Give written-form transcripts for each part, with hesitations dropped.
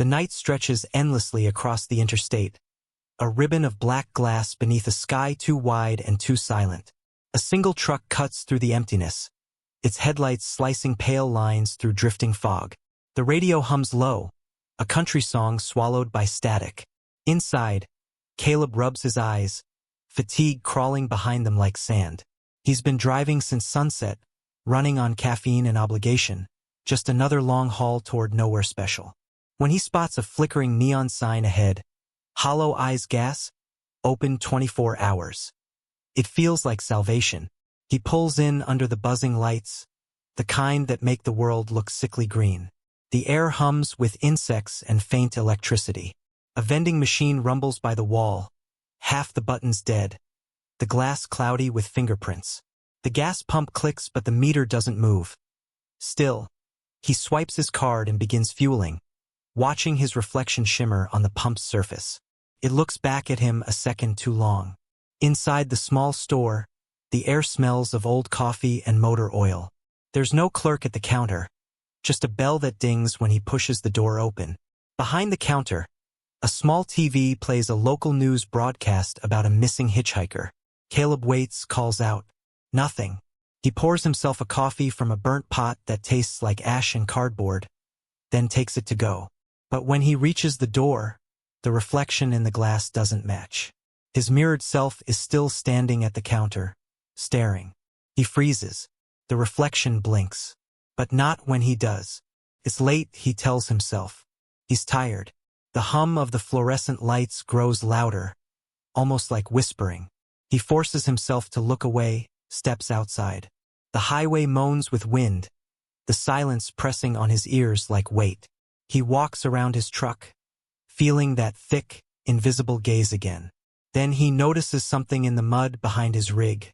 The night stretches endlessly across the interstate, a ribbon of black glass beneath a sky too wide and too silent. A single truck cuts through the emptiness, its headlights slicing pale lines through drifting fog. The radio hums low, a country song swallowed by static. Inside, Caleb rubs his eyes, fatigue crawling behind them like sand. He's been driving since sunset, running on caffeine and obligation, just another long haul toward nowhere special. When he spots a flickering neon sign ahead, Hollow Eyes Gas, open 24 hours. It feels like salvation. He pulls in under the buzzing lights, the kind that make the world look sickly green. The air hums with insects and faint electricity. A vending machine rumbles by the wall, half the buttons dead, the glass cloudy with fingerprints. The gas pump clicks but the meter doesn't move. Still, he swipes his card and begins fueling, watching his reflection shimmer on the pump's surface. It looks back at him a second too long. Inside the small store, the air smells of old coffee and motor oil. There's no clerk at the counter, just a bell that dings when he pushes the door open. Behind the counter, a small TV plays a local news broadcast about a missing hitchhiker. Caleb waits, calls out, "Nothing." He pours himself a coffee from a burnt pot that tastes like ash and cardboard, then takes it to go. But when he reaches the door, the reflection in the glass doesn't match. His mirrored self is still standing at the counter, staring. He freezes. The reflection blinks. But not when he does. It's late, he tells himself. He's tired. The hum of the fluorescent lights grows louder, almost like whispering. He forces himself to look away, steps outside. The highway moans with wind, the silence pressing on his ears like weight. He walks around his truck, feeling that thick, invisible gaze again. Then he notices something in the mud behind his rig.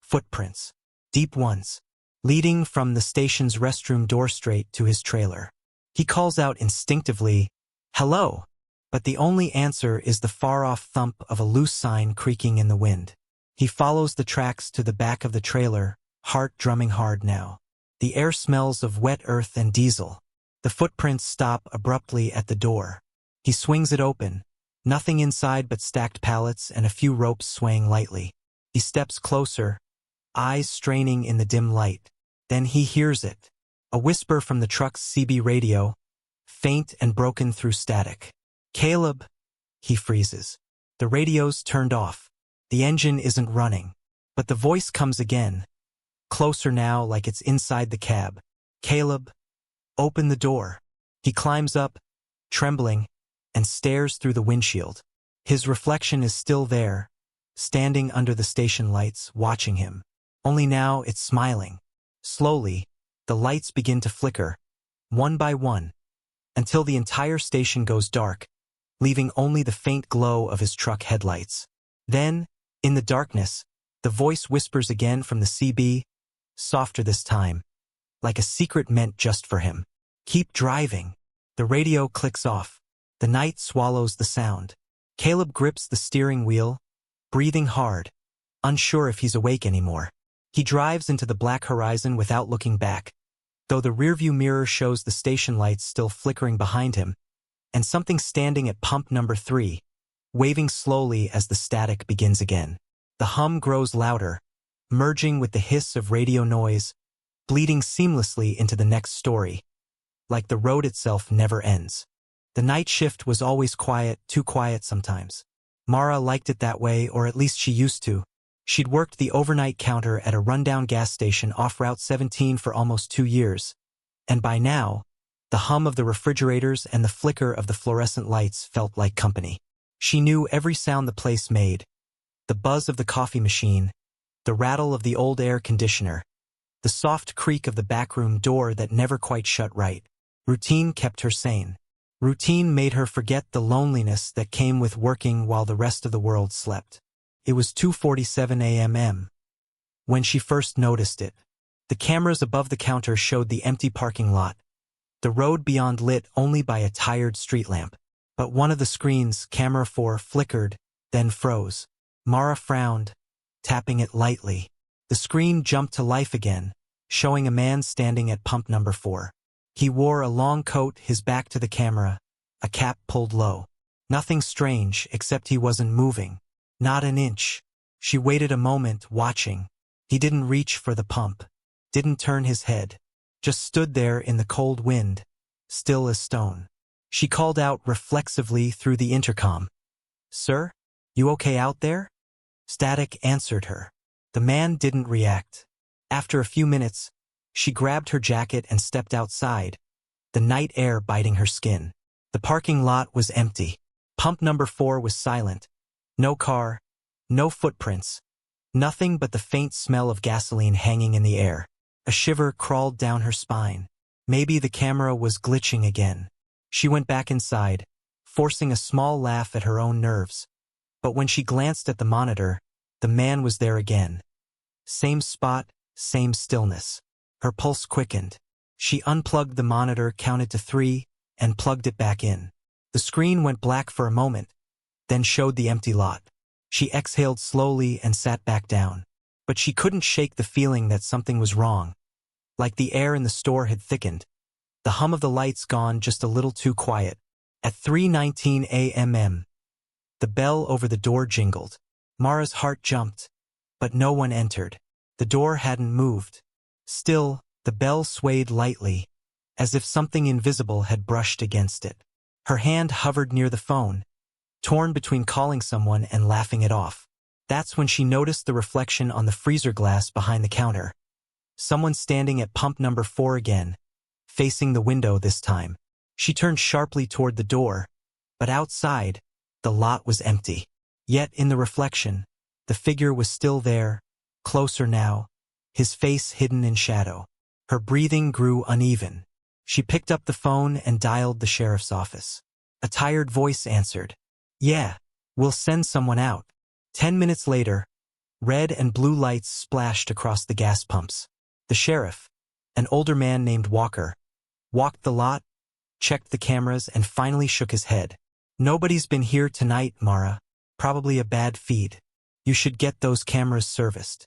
Footprints. Deep ones, leading from the station's restroom door straight to his trailer. He calls out instinctively, "Hello," but the only answer is the far-off thump of a loose sign creaking in the wind. He follows the tracks to the back of the trailer, heart drumming hard now. The air smells of wet earth and diesel. The footprints stop abruptly at the door. He swings it open, nothing inside but stacked pallets and a few ropes swaying lightly. He steps closer, eyes straining in the dim light. Then he hears it, a whisper from the truck's CB radio, faint and broken through static. "Caleb," he freezes. The radio's turned off. The engine isn't running. But the voice comes again, closer now like it's inside the cab. "Caleb, open the door." He climbs up, trembling, and stares through the windshield. His reflection is still there, standing under the station lights, watching him. Only now it's smiling. Slowly, the lights begin to flicker, one by one, until the entire station goes dark, leaving only the faint glow of his truck headlights. Then, in the darkness, the voice whispers again from the CB, softer this time, like a secret meant just for him. "Keep driving." The radio clicks off. The night swallows the sound. Caleb grips the steering wheel, breathing hard, unsure if he's awake anymore. He drives into the black horizon without looking back, though the rearview mirror shows the station lights still flickering behind him, and something standing at pump number 3, waving slowly as the static begins again. The hum grows louder, merging with the hiss of radio noise, bleeding seamlessly into the next story, like the road itself never ends. The night shift was always quiet, too quiet sometimes. Mara liked it that way, or at least she used to. She'd worked the overnight counter at a rundown gas station off Route 17 for almost 2 years, and by now, the hum of the refrigerators and the flicker of the fluorescent lights felt like company. She knew every sound the place made, the buzz of the coffee machine, the rattle of the old air conditioner, the soft creak of the backroom door that never quite shut right. Routine kept her sane. Routine made her forget the loneliness that came with working while the rest of the world slept. It was 2:47 a.m. when she first noticed it. The cameras above the counter showed the empty parking lot, the road beyond lit only by a tired street lamp. But one of the screens, camera 4, flickered, then froze. Mara frowned, tapping it lightly. The screen jumped to life again, showing a man standing at pump number 4. He wore a long coat, his back to the camera, a cap pulled low. Nothing strange, except he wasn't moving. Not an inch. She waited a moment, watching. He didn't reach for the pump. Didn't turn his head. Just stood there in the cold wind, still as stone. She called out reflexively through the intercom. "Sir? You okay out there?" Static answered her. The man didn't react. After a few minutes, she grabbed her jacket and stepped outside, the night air biting her skin. The parking lot was empty. Pump number 4 was silent. No car, no footprints, nothing but the faint smell of gasoline hanging in the air. A shiver crawled down her spine. Maybe the camera was glitching again. She went back inside, forcing a small laugh at her own nerves. But when she glanced at the monitor, the man was there again. Same spot, same stillness. Her pulse quickened. She unplugged the monitor, counted to 3, and plugged it back in. The screen went black for a moment, then showed the empty lot. She exhaled slowly and sat back down. But she couldn't shake the feeling that something was wrong. Like the air in the store had thickened. The hum of the lights gone just a little too quiet. At 3:19 a.m., the bell over the door jingled. Mara's heart jumped, but no one entered. The door hadn't moved. Still, the bell swayed lightly, as if something invisible had brushed against it. Her hand hovered near the phone, torn between calling someone and laughing it off. That's when she noticed the reflection on the freezer glass behind the counter. Someone standing at pump number 4 again, facing the window this time. She turned sharply toward the door, but outside, the lot was empty. Yet in the reflection, the figure was still there, closer now, his face hidden in shadow. Her breathing grew uneven. She picked up the phone and dialed the sheriff's office. A tired voice answered. "Yeah, we'll send someone out." 10 minutes later, red and blue lights splashed across the gas pumps. The sheriff, an older man named Walker, walked the lot, checked the cameras, and finally shook his head. "Nobody's been here tonight, Mara. Probably a bad feed. You should get those cameras serviced."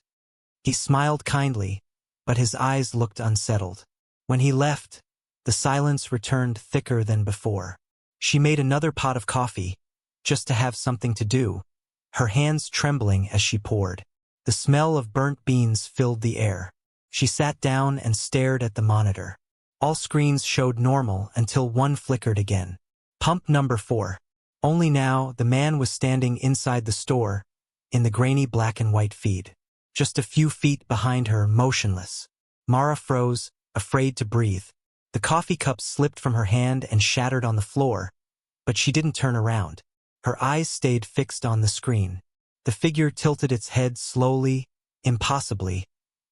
He smiled kindly, but his eyes looked unsettled. When he left, the silence returned thicker than before. She made another pot of coffee, just to have something to do, her hands trembling as she poured. The smell of burnt beans filled the air. She sat down and stared at the monitor. All screens showed normal until one flickered again. Pump number 4. Only now, the man was standing inside the store, in the grainy black and white feed. Just a few feet behind her, motionless. Mara froze, afraid to breathe. The coffee cup slipped from her hand and shattered on the floor, but she didn't turn around. Her eyes stayed fixed on the screen. The figure tilted its head slowly, impossibly,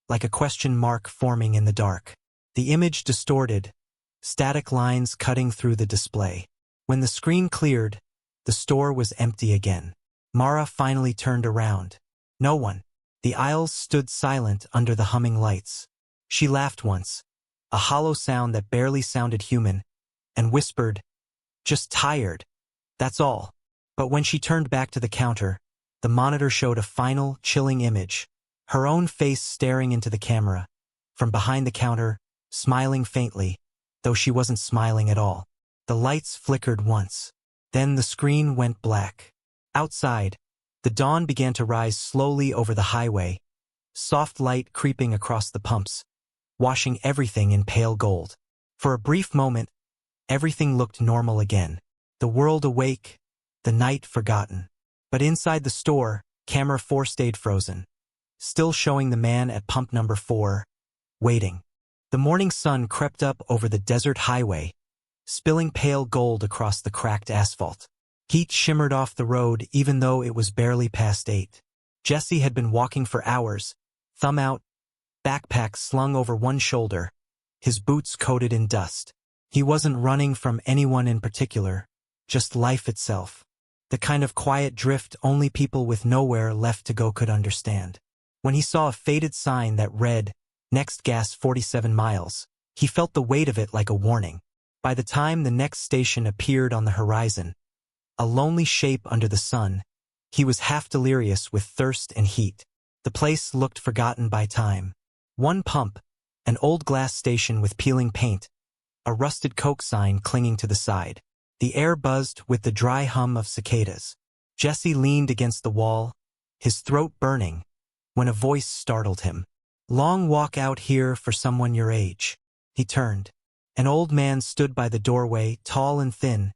like a question mark forming in the dark. The image distorted, static lines cutting through the display. When the screen cleared, the store was empty again. Mara finally turned around. No one. The aisles stood silent under the humming lights. She laughed once, a hollow sound that barely sounded human, and whispered, "Just tired. That's all." But when she turned back to the counter, the monitor showed a final, chilling image. Her own face staring into the camera, from behind the counter, smiling faintly, though she wasn't smiling at all. The lights flickered once. Then the screen went black. Outside, the dawn began to rise slowly over the highway, soft light creeping across the pumps, washing everything in pale gold. For a brief moment, everything looked normal again. The world awake, the night forgotten. But inside the store, camera 4 stayed frozen, still showing the man at pump number 4, waiting. The morning sun crept up over the desert highway, spilling pale gold across the cracked asphalt. Heat shimmered off the road even though it was barely past 8. Jesse had been walking for hours, thumb out, backpack slung over one shoulder, his boots coated in dust. He wasn't running from anyone in particular, just life itself. The kind of quiet drift only people with nowhere left to go could understand. When he saw a faded sign that read, "Next gas 47 miles, he felt the weight of it like a warning. By the time the next station appeared on the horizon, a lonely shape under the sun, he was half delirious with thirst and heat. The place looked forgotten by time. One pump, an old glass station with peeling paint, a rusted Coke sign clinging to the side. The air buzzed with the dry hum of cicadas. Jesse leaned against the wall, his throat burning, when a voice startled him. "Long walk out here for someone your age." He turned. An old man stood by the doorway, tall and thin,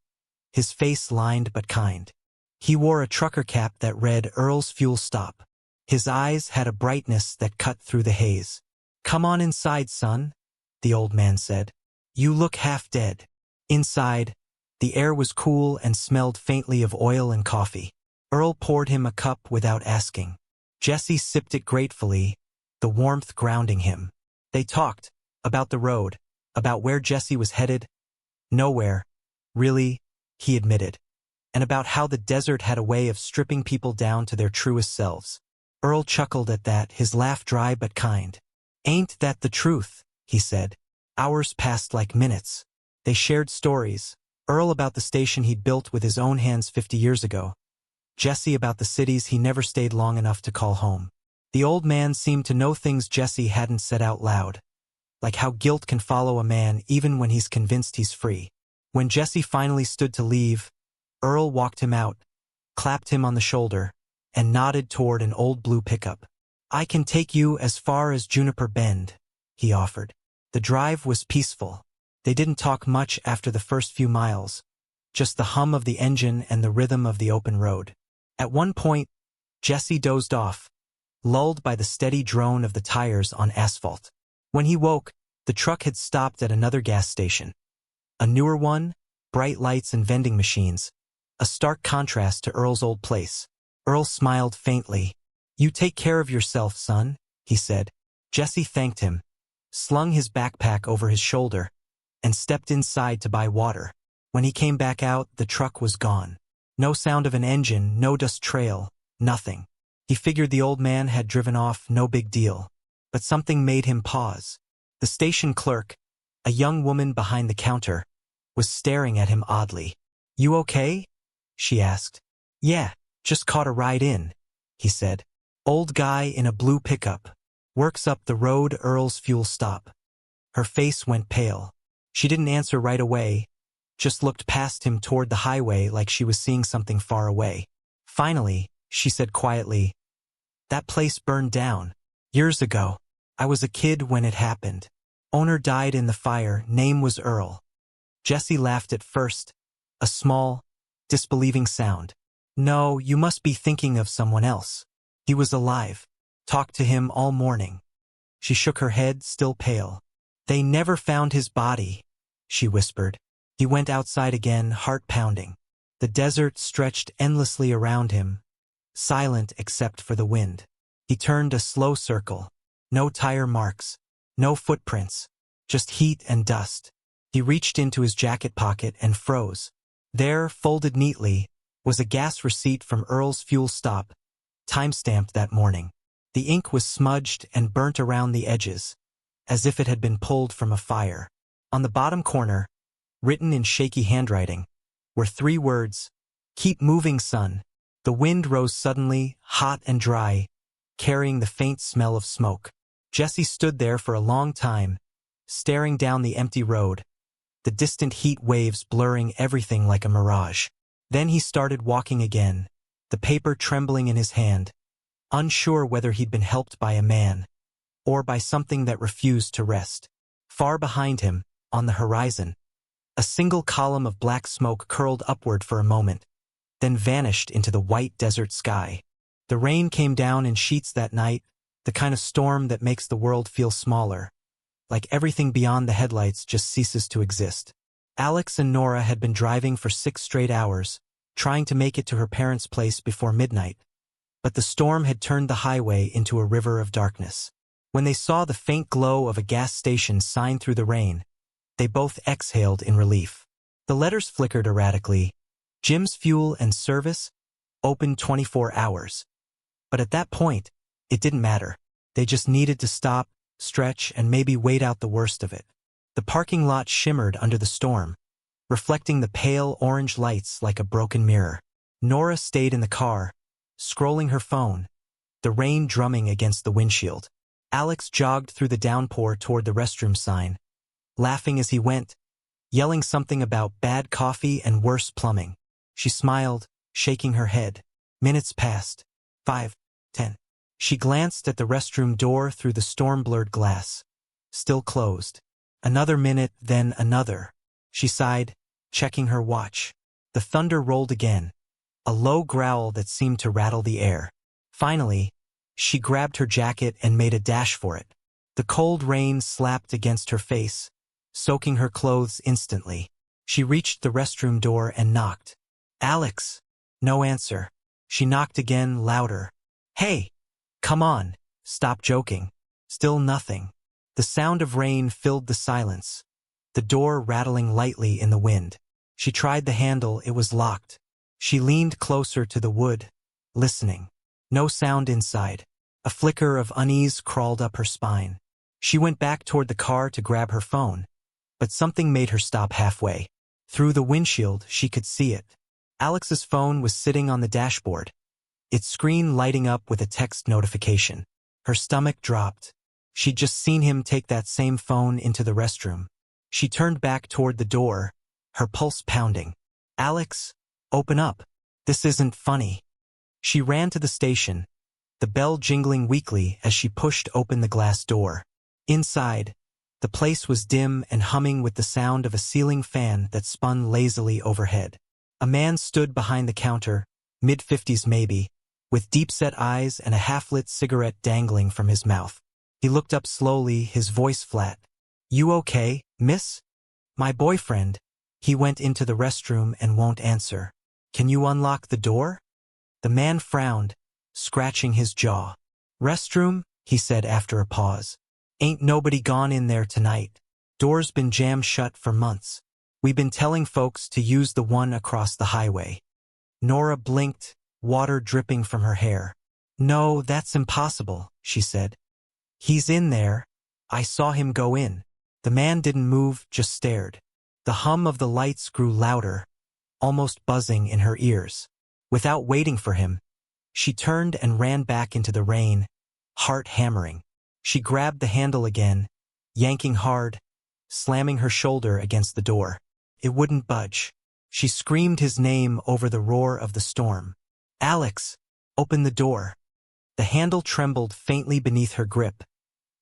his face lined but kind. He wore a trucker cap that read Earl's Fuel Stop. His eyes had a brightness that cut through the haze. "Come on inside, son," the old man said. "You look half dead." Inside, the air was cool and smelled faintly of oil and coffee. Earl poured him a cup without asking. Jesse sipped it gratefully, the warmth grounding him. They talked about the road, about where Jesse was headed. Nowhere, really, he admitted, and about how the desert had a way of stripping people down to their truest selves. Earl chuckled at that, his laugh dry but kind. "Ain't that the truth?" he said. Hours passed like minutes. They shared stories, Earl about the station he'd built with his own hands 50 years ago, Jesse about the cities he never stayed long enough to call home. The old man seemed to know things Jesse hadn't said out loud, like how guilt can follow a man even when he's convinced he's free. When Jesse finally stood to leave, Earl walked him out, clapped him on the shoulder, and nodded toward an old blue pickup. "I can take you as far as Juniper Bend," he offered. The drive was peaceful. They didn't talk much after the first few miles, just the hum of the engine and the rhythm of the open road. At one point, Jesse dozed off, lulled by the steady drone of the tires on asphalt. When he woke, the truck had stopped at another gas station. A newer one, bright lights and vending machines, a stark contrast to Earl's old place. Earl smiled faintly. "You take care of yourself, son," he said. Jesse thanked him, slung his backpack over his shoulder, and stepped inside to buy water. When he came back out, the truck was gone. No sound of an engine, no dust trail, nothing. He figured the old man had driven off, no big deal. But something made him pause. The station clerk, a young woman behind the counter, was staring at him oddly. "You okay?" she asked. "Yeah, just caught a ride in," he said. "Old guy in a blue pickup. Works up the road, Earl's Fuel Stop." Her face went pale. She didn't answer right away, just looked past him toward the highway like she was seeing something far away. Finally, she said quietly, "That place burned down. Years ago. I was a kid when it happened. Owner died in the fire, name was Earl." Jesse laughed at first, a small, disbelieving sound. "No, you must be thinking of someone else. He was alive. Talked to him all morning." She shook her head, still pale. "They never found his body," she whispered. He went outside again, heart pounding. The desert stretched endlessly around him, silent except for the wind. He turned a slow circle. No tire marks, no footprints, just heat and dust. He reached into his jacket pocket and froze. There, folded neatly, was a gas receipt from Earl's Fuel Stop, time-stamped that morning. The ink was smudged and burnt around the edges, as if it had been pulled from a fire. On the bottom corner, written in shaky handwriting, were 3 words, "Keep moving, son." The wind rose suddenly, hot and dry, carrying the faint smell of smoke. Jesse stood there for a long time, staring down the empty road, the distant heat waves blurring everything like a mirage. Then he started walking again, the paper trembling in his hand, unsure whether he'd been helped by a man, or by something that refused to rest. Far behind him, on the horizon, a single column of black smoke curled upward for a moment, then vanished into the white desert sky. The rain came down in sheets that night, the kind of storm that makes the world feel smaller, like everything beyond the headlights just ceases to exist. Alex and Nora had been driving for 6 straight hours, trying to make it to her parents' place before midnight, but the storm had turned the highway into a river of darkness. When they saw the faint glow of a gas station sign through the rain, they both exhaled in relief. The letters flickered erratically. Jim's Fuel and Service, open 24 hours. But at that point, it didn't matter. They just needed to stop, stretch, and maybe wait out the worst of it. The parking lot shimmered under the storm, reflecting the pale orange lights like a broken mirror. Nora stayed in the car, scrolling her phone, the rain drumming against the windshield. Alex jogged through the downpour toward the restroom sign, laughing as he went. yelling something about bad coffee and worse plumbing. She smiled, shaking her head. Minutes passed. 5, 10. She glanced at the restroom door through the storm-blurred glass. Still closed. Another minute, then another. She sighed, checking her watch. The thunder rolled again, a low growl that seemed to rattle the air. Finally, she grabbed her jacket and made a dash for it. The cold rain slapped against her face, soaking her clothes instantly. She reached the restroom door and knocked. Alex! No answer. She knocked again, louder. Hey! Come on! Stop joking. Still nothing. The sound of rain filled the silence, the door rattling lightly in the wind. She tried the handle, it was locked. She leaned closer to the wood, listening. No sound inside. A flicker of unease crawled up her spine. She went back toward the car to grab her phone, but something made her stop halfway. Through the windshield, she could see it. Alex's phone was sitting on the dashboard, its screen lighting up with a text notification. Her stomach dropped. She'd just seen him take that same phone into the restroom. She turned back toward the door, her pulse pounding. Alex, open up. This isn't funny. She ran to the station, the bell jingling weakly as she pushed open the glass door. Inside, the place was dim and humming with the sound of a ceiling fan that spun lazily overhead. A man stood behind the counter, mid-50s maybe, with deep-set eyes and a half-lit cigarette dangling from his mouth. He looked up slowly, his voice flat. You okay, miss? My boyfriend. He went into the restroom and won't answer. Can you unlock the door? The man frowned, scratching his jaw. Restroom? He said after a pause. Ain't nobody gone in there tonight. Door's been jammed shut for months. We've been telling folks to use the one across the highway. Nora blinked, water dripping from her hair. No, that's impossible, she said. He's in there. I saw him go in. The man didn't move, just stared. The hum of the lights grew louder, almost buzzing in her ears. Without waiting for him, she turned and ran back into the rain, heart hammering. She grabbed the handle again, yanking hard, slamming her shoulder against the door. It wouldn't budge. She screamed his name over the roar of the storm. Alex, open the door. The handle trembled faintly beneath her grip,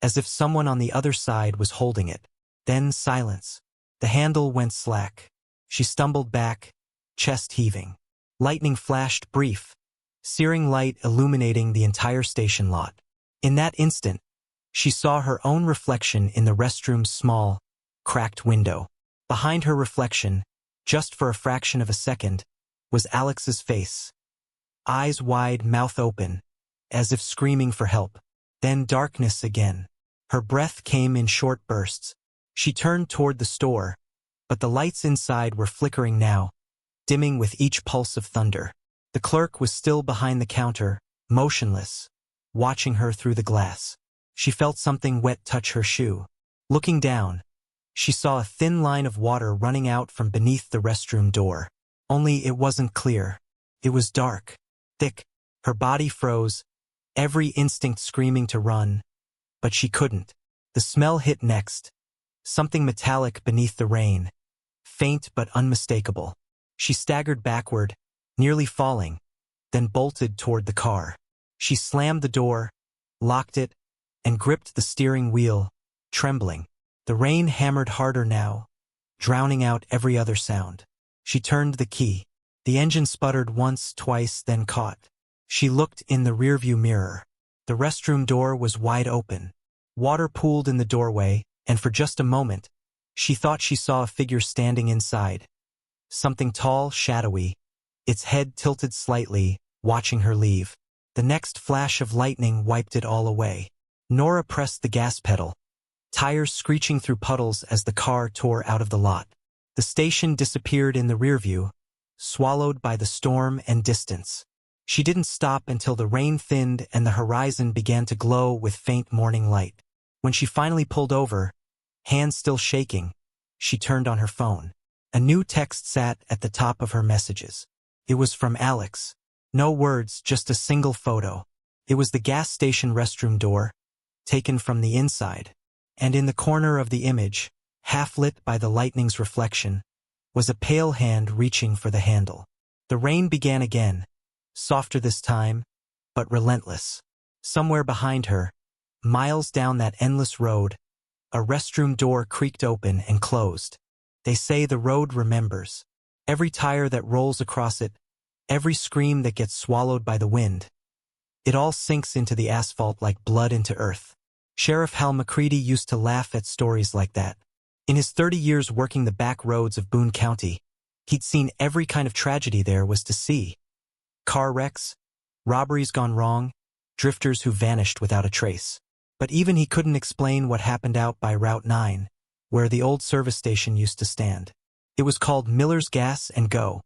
as if someone on the other side was holding it. Then silence. The handle went slack. She stumbled back, chest heaving. Lightning flashed brief, searing light illuminating the entire station lot. In that instant, she saw her own reflection in the restroom's small, cracked window. Behind her reflection, just for a fraction of a second, was Alex's face. Eyes wide, mouth open, as if screaming for help. Then darkness again. Her breath came in short bursts. She turned toward the store, but the lights inside were flickering now, dimming with each pulse of thunder. The clerk was still behind the counter, motionless, watching her through the glass. She felt something wet touch her shoe. Looking down, she saw a thin line of water running out from beneath the restroom door. Only it wasn't clear. It was dark, thick. Her body froze, every instinct screaming to run, but she couldn't. The smell hit next. Something metallic beneath the rain, faint but unmistakable. She staggered backward, nearly falling, then bolted toward the car. She slammed the door, locked it, and gripped the steering wheel, trembling. The rain hammered harder now, drowning out every other sound. She turned the key. The engine sputtered once, twice, then caught. She looked in the rearview mirror. The restroom door was wide open. Water pooled in the doorway, and for just a moment, she thought she saw a figure standing inside. Something tall, shadowy, its head tilted slightly, watching her leave. The next flash of lightning wiped it all away. Nora pressed the gas pedal, tires screeching through puddles as the car tore out of the lot. The station disappeared in the rearview, swallowed by the storm and distance. She didn't stop until the rain thinned and the horizon began to glow with faint morning light. When she finally pulled over, hands still shaking, she turned on her phone. A new text sat at the top of her messages. It was from Alex. No words, just a single photo. It was the gas station restroom door, taken from the inside. And in the corner of the image, half-lit by the lightning's reflection, was a pale hand reaching for the handle. The rain began again, softer this time, but relentless. Somewhere behind her, miles down that endless road, a restroom door creaked open and closed. They say the road remembers. Every tire that rolls across it, every scream that gets swallowed by the wind. It all sinks into the asphalt like blood into earth. Sheriff Hal McCready used to laugh at stories like that. In his 30 years working the back roads of Boone County, he'd seen every kind of tragedy there was to see. Car wrecks, robberies gone wrong, drifters who vanished without a trace. But even he couldn't explain what happened out by Route 9, where the old service station used to stand. It was called Miller's Gas and Go,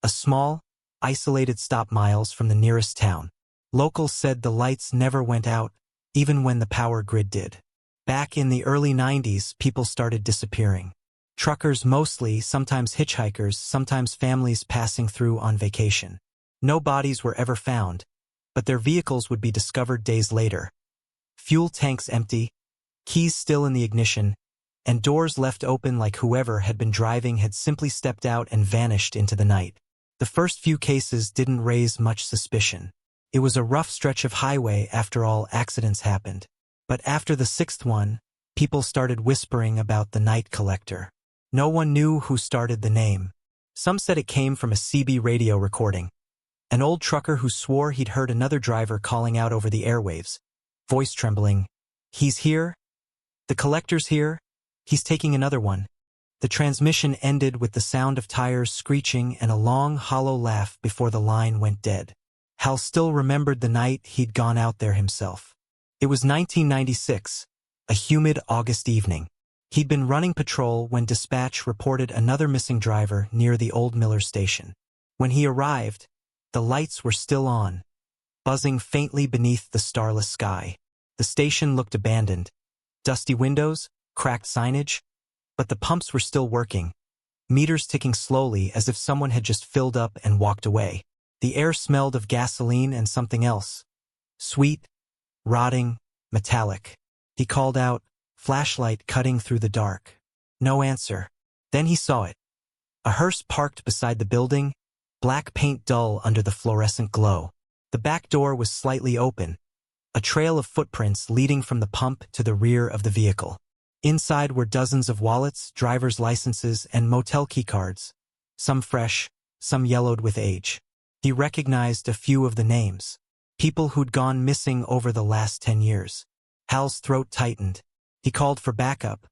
a small, isolated stop miles from the nearest town. Locals said the lights never went out, even when the power grid did. Back in the early 90s, people started disappearing. Truckers mostly, sometimes hitchhikers, sometimes families passing through on vacation. No bodies were ever found, but their vehicles would be discovered days later. Fuel tanks empty, keys still in the ignition, and doors left open like whoever had been driving had simply stepped out and vanished into the night. The first few cases didn't raise much suspicion. It was a rough stretch of highway after all accidents happened. But after the sixth one, people started whispering about the night collector. No one knew who started the name. Some said it came from a CB radio recording. An old trucker who swore he'd heard another driver calling out over the airwaves, voice trembling, "He's here? The collector's here? He's taking another one." The transmission ended with the sound of tires screeching and a long, hollow laugh before the line went dead. Hal still remembered the night he'd gone out there himself. It was 1996, a humid August evening. He'd been running patrol when dispatch reported another missing driver near the old Miller station. When he arrived, the lights were still on, buzzing faintly beneath the starless sky. The station looked abandoned. Dusty windows, cracked signage, but the pumps were still working, meters ticking slowly as if someone had just filled up and walked away. The air smelled of gasoline and something else. Sweet, rotting, metallic. He called out, flashlight cutting through the dark. No answer. Then he saw it. A hearse parked beside the building, black paint dull under the fluorescent glow. The back door was slightly open, a trail of footprints leading from the pump to the rear of the vehicle. Inside were dozens of wallets, driver's licenses, and motel keycards, some fresh, some yellowed with age. He recognized a few of the names. People who'd gone missing over the last 10 years. Hal's throat tightened. He called for backup,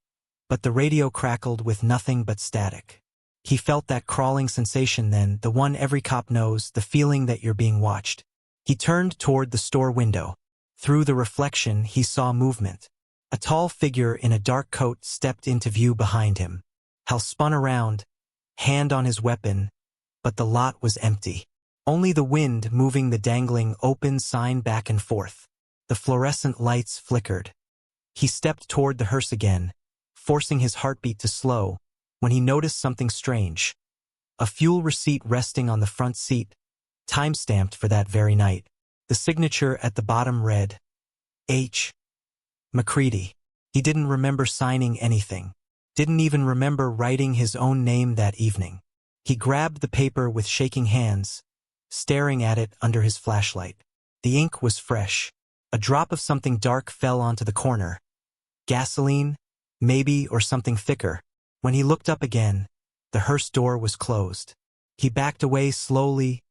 but the radio crackled with nothing but static. He felt that crawling sensation then, the one every cop knows, the feeling that you're being watched. He turned toward the store window. Through the reflection, he saw movement. A tall figure in a dark coat stepped into view behind him. Hal spun around, hand on his weapon, but the lot was empty. Only the wind moving the dangling open sign back and forth. The fluorescent lights flickered. He stepped toward the hearse again, forcing his heartbeat to slow, when he noticed something strange. A fuel receipt resting on the front seat, time-stamped for that very night. The signature at the bottom read, H. McCready. He didn't remember signing anything. Didn't even remember writing his own name that evening. He grabbed the paper with shaking hands, staring at it under his flashlight. The ink was fresh. A drop of something dark fell onto the corner. Gasoline, maybe, or something thicker. When he looked up again, the hearse door was closed. He backed away slowly,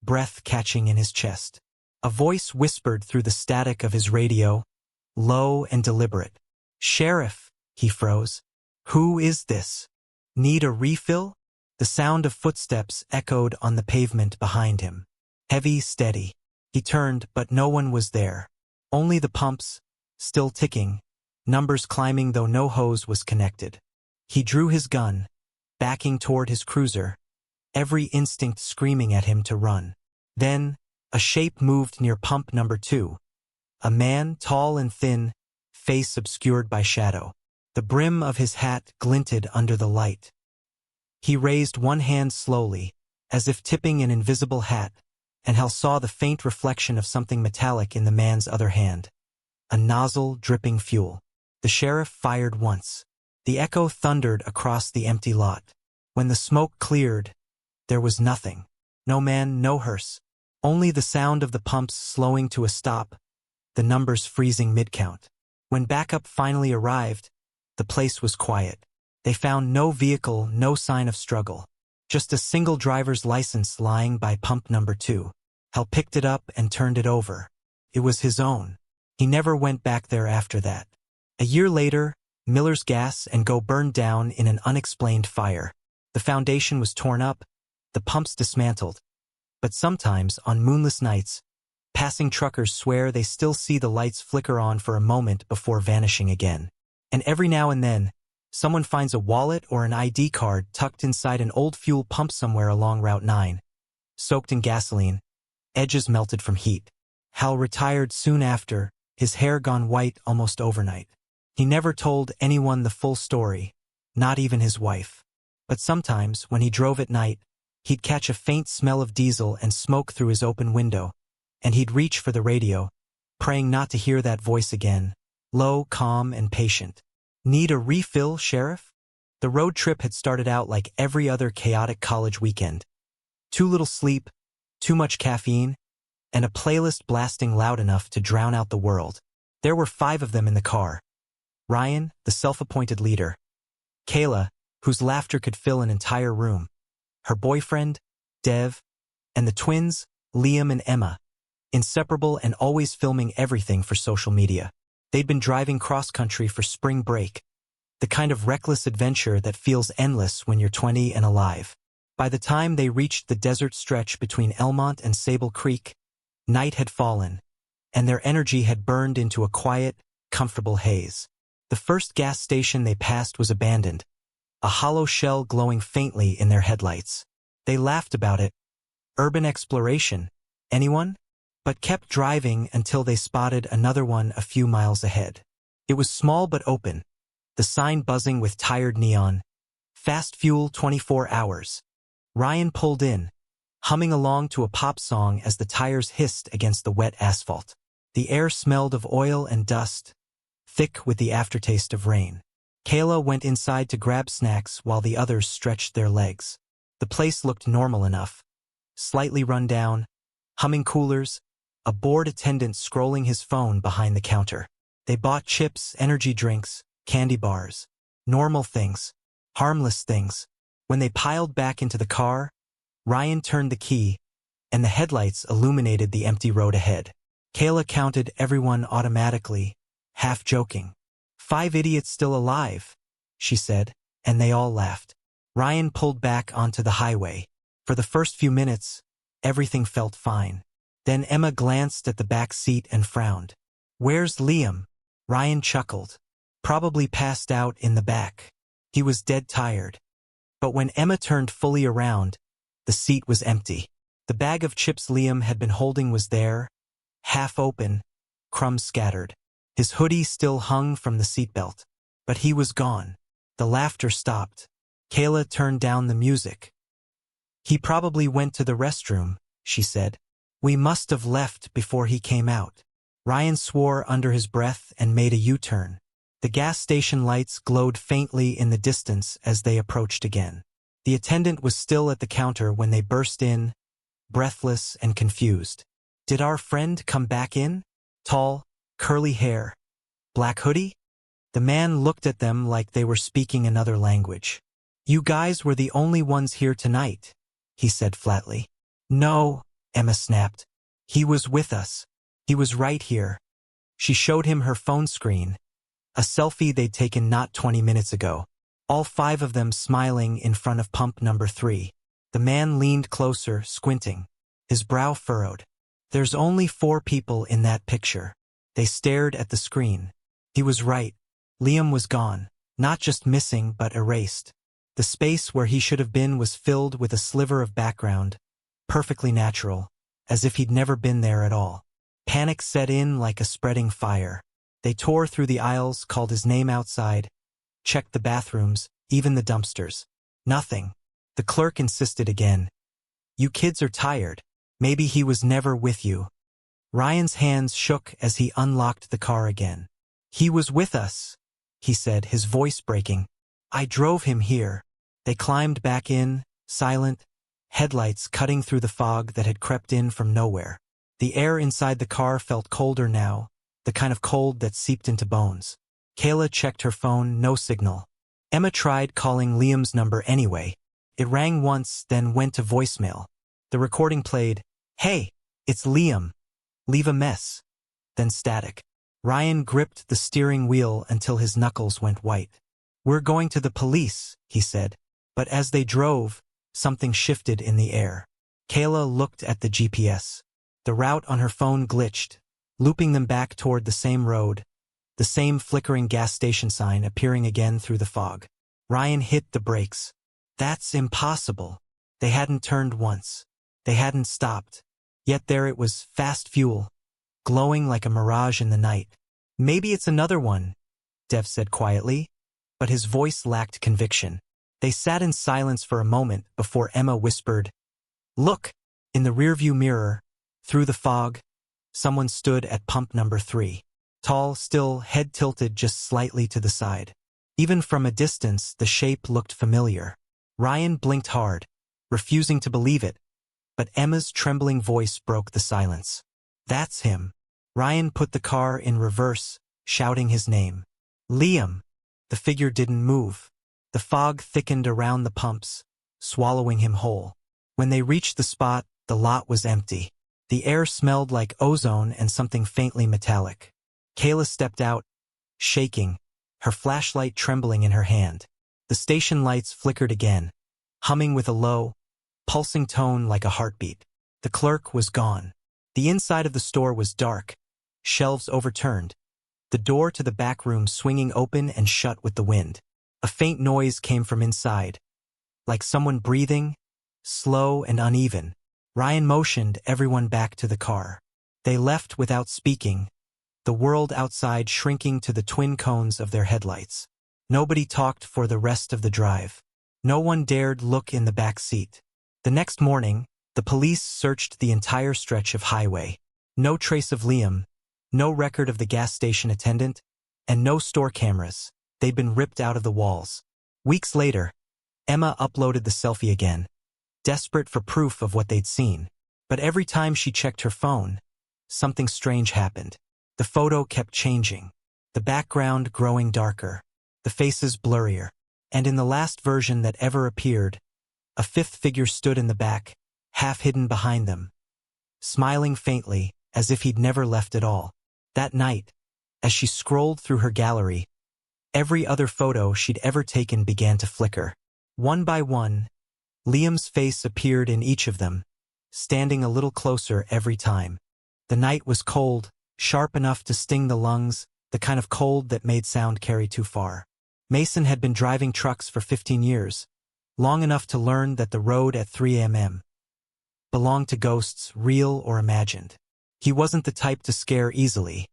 breath catching in his chest. A voice whispered through the static of his radio, low and deliberate. "Sheriff," he froze. "Who is this? Need a refill?" The sound of footsteps echoed on the pavement behind him. Heavy, steady. He turned, but no one was there. Only the pumps, still ticking, numbers climbing though no hose was connected. He drew his gun, backing toward his cruiser, every instinct screaming at him to run. Then, a shape moved near pump number 2. A man, tall and thin, face obscured by shadow. The brim of his hat glinted under the light. He raised one hand slowly, as if tipping an invisible hat, and Hal saw the faint reflection of something metallic in the man's other hand. A nozzle dripping fuel. The sheriff fired once. The echo thundered across the empty lot. When the smoke cleared, there was nothing. No man, no hearse. Only the sound of the pumps slowing to a stop, the numbers freezing mid-count. When backup finally arrived, the place was quiet. They found no vehicle, no sign of struggle. Just a single driver's license lying by pump number 2. Hal picked it up and turned it over. It was his own. He never went back there after that. A year later, Miller's Gas and Go burned down in an unexplained fire. The foundation was torn up, the pumps dismantled. But sometimes, on moonless nights, passing truckers swear they still see the lights flicker on for a moment before vanishing again. And every now and then, someone finds a wallet or an ID card tucked inside an old fuel pump somewhere along Route 9. Soaked in gasoline, edges melted from heat. Hal retired soon after, his hair gone white almost overnight. He never told anyone the full story, not even his wife. But sometimes, when he drove at night, he'd catch a faint smell of diesel and smoke through his open window, and he'd reach for the radio, praying not to hear that voice again, low, calm, and patient. Need a refill, Sheriff? The road trip had started out like every other chaotic college weekend. Too little sleep, too much caffeine, and a playlist blasting loud enough to drown out the world. There were 5 of them in the car. Ryan, the self-appointed leader. Kayla, whose laughter could fill an entire room. Her boyfriend, Dev, and the twins, Liam and Emma, inseparable and always filming everything for social media. They'd been driving cross-country for spring break, the kind of reckless adventure that feels endless when you're 20 and alive. By the time they reached the desert stretch between Elmont and Sable Creek, night had fallen, and their energy had burned into a quiet, comfortable haze. The first gas station they passed was abandoned, a hollow shell glowing faintly in their headlights. They laughed about it. Urban exploration, anyone? But kept driving until they spotted another one a few miles ahead. It was small but open, the sign buzzing with tired neon. Fast fuel 24 hours. Ryan pulled in, humming along to a pop song as the tires hissed against the wet asphalt. The air smelled of oil and dust, thick with the aftertaste of rain. Kayla went inside to grab snacks while the others stretched their legs. The place looked normal enough. Slightly run down, humming coolers, a bored attendant scrolling his phone behind the counter. They bought chips, energy drinks, candy bars. Normal things. Harmless things. When they piled back into the car, Ryan turned the key, and the headlights illuminated the empty road ahead. Kayla counted everyone automatically, half joking. 5 idiots still alive, she said, and they all laughed. Ryan pulled back onto the highway. For the first few minutes, everything felt fine. Then Emma glanced at the back seat and frowned. "Where's Liam?" Ryan chuckled. "Probably passed out in the back. He was dead tired." But when Emma turned fully around, the seat was empty. The bag of chips Liam had been holding was there, half open, crumbs scattered. His hoodie still hung from the seatbelt. But he was gone. The laughter stopped. Kayla turned down the music. "He probably went to the restroom," she said. "We must have left before he came out." Ryan swore under his breath and made a U-turn. The gas station lights glowed faintly in the distance as they approached again. The attendant was still at the counter when they burst in, breathless and confused. "Did our friend come back in? Tall, curly hair, black hoodie?" The man looked at them like they were speaking another language. "You guys were the only ones here tonight," he said flatly. "No," Emma snapped. "He was with us. He was right here." She showed him her phone screen, a selfie they'd taken not 20 minutes ago. All 5 of them smiling in front of pump number 3. The man leaned closer, squinting, his brow furrowed. "There's only 4 people in that picture." They stared at the screen. He was right. Liam was gone, not just missing but erased. The space where he should have been was filled with a sliver of background, perfectly natural, as if he'd never been there at all. Panic set in like a spreading fire. They tore through the aisles, called his name outside, checked the bathrooms, even the dumpsters. Nothing. The clerk insisted again. "You kids are tired. Maybe he was never with you." Ryan's hands shook as he unlocked the car again. "He was with us," he said, his voice breaking. I drove him here. They climbed back in, silent, headlights cutting through the fog that had crept in from nowhere. The air inside the car felt colder now, the kind of cold that seeped into bones. Kayla checked her phone, no signal. Emma tried calling Liam's number anyway. It rang once, then went to voicemail. The recording played, "Hey, it's Liam. Leave a mess." Then static. Ryan gripped the steering wheel until his knuckles went white. "We're going to the police," he said. But as they drove, something shifted in the air. Kayla looked at the GPS. The route on her phone glitched, looping them back toward the same road, the same flickering gas station sign appearing again through the fog. Ryan hit the brakes. That's impossible. They hadn't turned once. They hadn't stopped. Yet there it was, fast fuel, glowing like a mirage in the night. "Maybe it's another one," Dev said quietly, but his voice lacked conviction. They sat in silence for a moment before Emma whispered, "Look!" In the rearview mirror, through the fog, someone stood at pump number 3. Tall, still, head tilted just slightly to the side. Even from a distance, the shape looked familiar. Ryan blinked hard, refusing to believe it, but Emma's trembling voice broke the silence. "That's him." Ryan put the car in reverse, shouting his name. "Liam!" The figure didn't move. The fog thickened around the pumps, swallowing him whole. When they reached the spot, the lot was empty. The air smelled like ozone and something faintly metallic. Kayla stepped out, shaking, her flashlight trembling in her hand. The station lights flickered again, humming with a low, pulsing tone like a heartbeat. The clerk was gone. The inside of the store was dark, shelves overturned, the door to the back room swinging open and shut with the wind. A faint noise came from inside, like someone breathing, slow and uneven. Ryan motioned everyone back to the car. They left without speaking, the world outside shrinking to the twin cones of their headlights. Nobody talked for the rest of the drive. No one dared look in the back seat. The next morning, the police searched the entire stretch of highway. No trace of Liam, no record of the gas station attendant, and no store cameras. They'd been ripped out of the walls. Weeks later, Emma uploaded the selfie again, desperate for proof of what they'd seen. But every time she checked her phone, something strange happened. The photo kept changing, the background growing darker, the faces blurrier. And in the last version that ever appeared, a fifth figure stood in the back, half hidden behind them, smiling faintly, as if he'd never left at all. That night, as she scrolled through her gallery, every other photo she'd ever taken began to flicker. One by one, Liam's face appeared in each of them, standing a little closer every time. The night was cold, sharp enough to sting the lungs, the kind of cold that made sound carry too far. Mason had been driving trucks for 15 years, long enough to learn that the road at 3 a.m. belonged to ghosts, real or imagined. He wasn't the type to scare easily.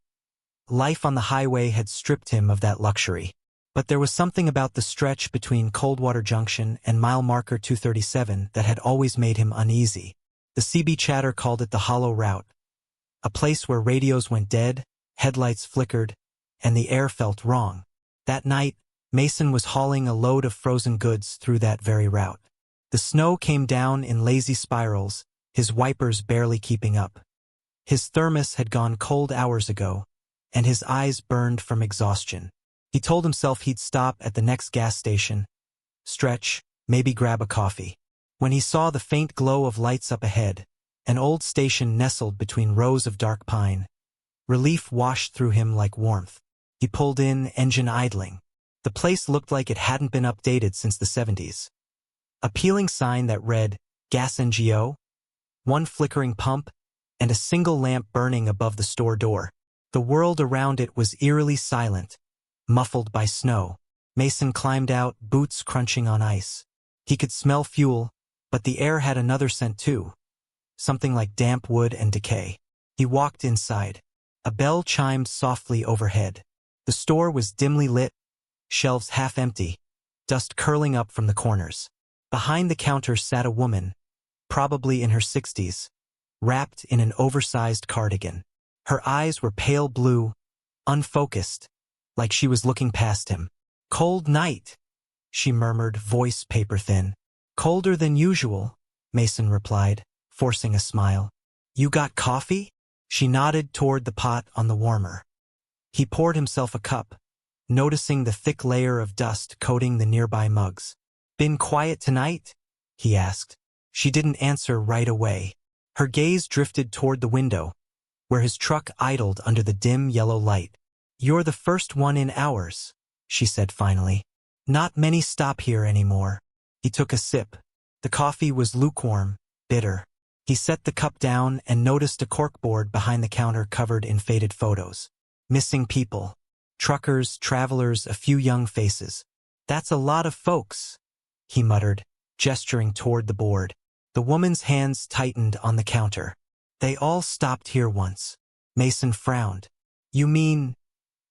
Life on the highway had stripped him of that luxury. But there was something about the stretch between Coldwater Junction and mile marker 237 that had always made him uneasy. The CB chatter called it the hollow route, a place where radios went dead, headlights flickered, and the air felt wrong. That night, Mason was hauling a load of frozen goods through that very route. The snow came down in lazy spirals, his wipers barely keeping up. His thermos had gone cold hours ago, and his eyes burned from exhaustion. He told himself he'd stop at the next gas station, stretch, maybe grab a coffee. When he saw the faint glow of lights up ahead, an old station nestled between rows of dark pine, relief washed through him like warmth. He pulled in, engine idling. The place looked like it hadn't been updated since the 70s. A peeling sign that read, "Gas NGO," one flickering pump, and a single lamp burning above the store door. The world around it was eerily silent, muffled by snow. Mason climbed out, boots crunching on ice. He could smell fuel, but the air had another scent too, something like damp wood and decay. He walked inside. A bell chimed softly overhead. The store was dimly lit, shelves half empty, dust curling up from the corners. Behind the counter sat a woman, probably in her 60s, wrapped in an oversized cardigan. Her eyes were pale blue, unfocused, like she was looking past him. "Cold night," she murmured, voice paper-thin. Colder than usual, Mason replied, forcing a smile. You got coffee? She nodded toward the pot on the warmer. He poured himself a cup, noticing the thick layer of dust coating the nearby mugs. Been quiet tonight? He asked. She didn't answer right away. Her gaze drifted toward the window, where his truck idled under the dim yellow light. You're the first one in hours, she said finally. Not many stop here anymore. He took a sip. The coffee was lukewarm, bitter. He set the cup down and noticed a corkboard behind the counter covered in faded photos. Missing people. Truckers, travelers, a few young faces. That's a lot of folks, he muttered, gesturing toward the board. The woman's hands tightened on the counter. They all stopped here once. Mason frowned. You mean,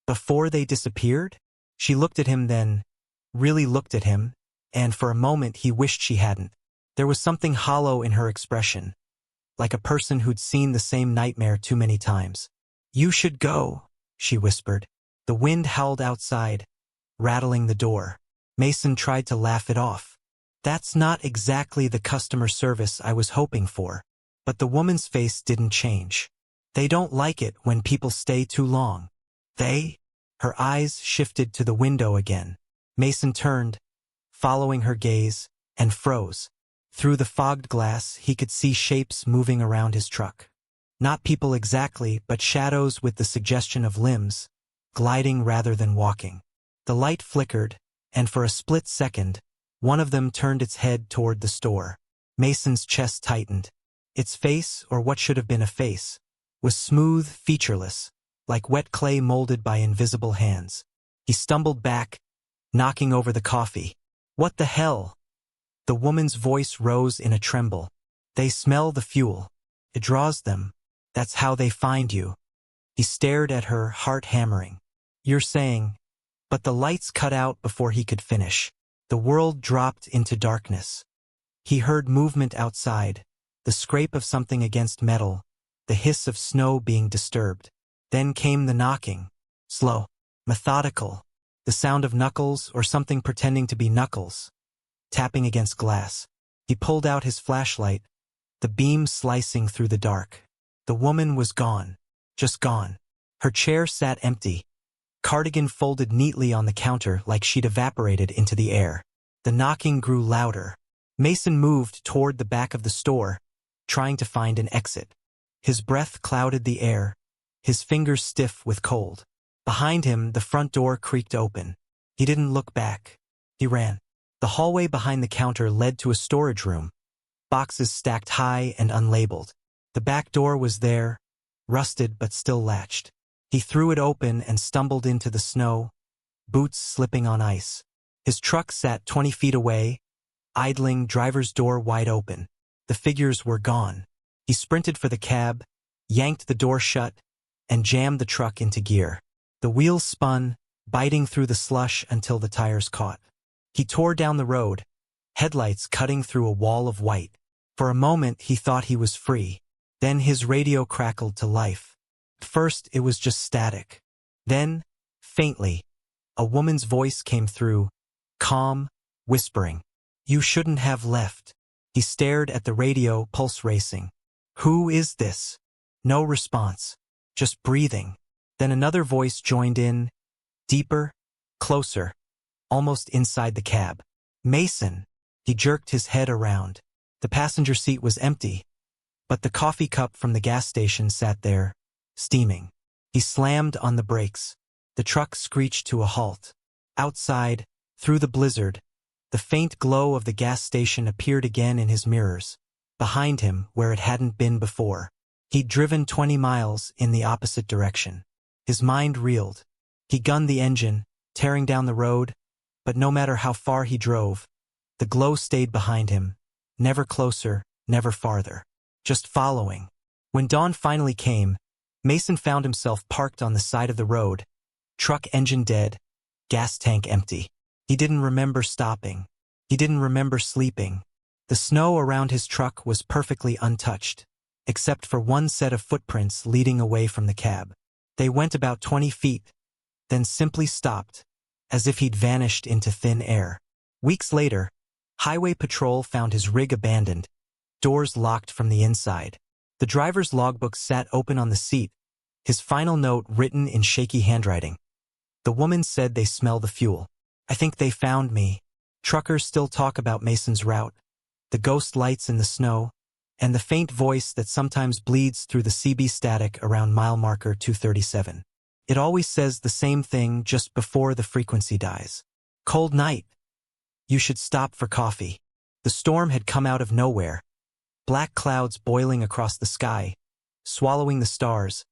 before they disappeared? She looked at him then, really looked at him, and for a moment he wished she hadn't. There was something hollow in her expression, like a person who'd seen the same nightmare too many times. You should go, she whispered. The wind howled outside, rattling the door. Mason tried to laugh it off. That's not exactly the customer service I was hoping for. But the woman's face didn't change. They don't like it when people stay too long. They? Her eyes shifted to the window again. Mason turned, following her gaze, and froze. Through the fogged glass, he could see shapes moving around his truck. Not people exactly, but shadows with the suggestion of limbs, gliding rather than walking. The light flickered, and for a split second, one of them turned its head toward the store. Mason's chest tightened. Its face, or what should have been a face, was smooth, featureless, like wet clay molded by invisible hands. He stumbled back, knocking over the coffee. What the hell? The woman's voice rose in a tremble. They smell the fuel. It draws them. That's how they find you. He stared at her, heart hammering. You're saying... But the lights cut out before he could finish. The world dropped into darkness. He heard movement outside, the scrape of something against metal, the hiss of snow being disturbed. Then came the knocking. Slow, methodical, the sound of knuckles or something pretending to be knuckles, tapping against glass. He pulled out his flashlight, the beam slicing through the dark. The woman was gone, just gone. Her chair sat empty, cardigan folded neatly on the counter like she'd evaporated into the air. The knocking grew louder. Mason moved toward the back of the store, trying to find an exit. His breath clouded the air, his fingers stiff with cold. Behind him, the front door creaked open. He didn't look back. He ran. The hallway behind the counter led to a storage room, boxes stacked high and unlabeled. The back door was there, rusted but still latched. He threw it open and stumbled into the snow, boots slipping on ice. His truck sat 20 feet away, idling, driver's door wide open. The figures were gone. He sprinted for the cab, yanked the door shut, and jammed the truck into gear. The wheels spun, biting through the slush until the tires caught. He tore down the road, headlights cutting through a wall of white. For a moment he thought he was free. Then his radio crackled to life. First it was just static. Then, faintly, a woman's voice came through, calm, whispering. You shouldn't have left. He stared at the radio, pulse racing. Who is this? No response. Just breathing. Then another voice joined in, deeper, closer, almost inside the cab. Mason. He jerked his head around. The passenger seat was empty, but the coffee cup from the gas station sat there, steaming. He slammed on the brakes. The truck screeched to a halt. Outside, through the blizzard, the faint glow of the gas station appeared again in his mirrors, behind him where it hadn't been before. He'd driven 20 miles in the opposite direction. His mind reeled. He gunned the engine, tearing down the road, but no matter how far he drove, the glow stayed behind him, never closer, never farther, just following. When dawn finally came, Mason found himself parked on the side of the road, truck engine dead, gas tank empty. He didn't remember stopping. He didn't remember sleeping. The snow around his truck was perfectly untouched, except for one set of footprints leading away from the cab. They went about 20 feet, then simply stopped, as if he'd vanished into thin air. Weeks later, Highway Patrol found his rig abandoned, doors locked from the inside. The driver's logbook sat open on the seat, his final note written in shaky handwriting. The woman said they smell the fuel. I think they found me. Truckers still talk about Mason's route, the ghost lights in the snow, and the faint voice that sometimes bleeds through the CB static around mile marker 237. It always says the same thing just before the frequency dies. Cold night. You should stop for coffee. The storm had come out of nowhere. Black clouds boiling across the sky, swallowing the stars,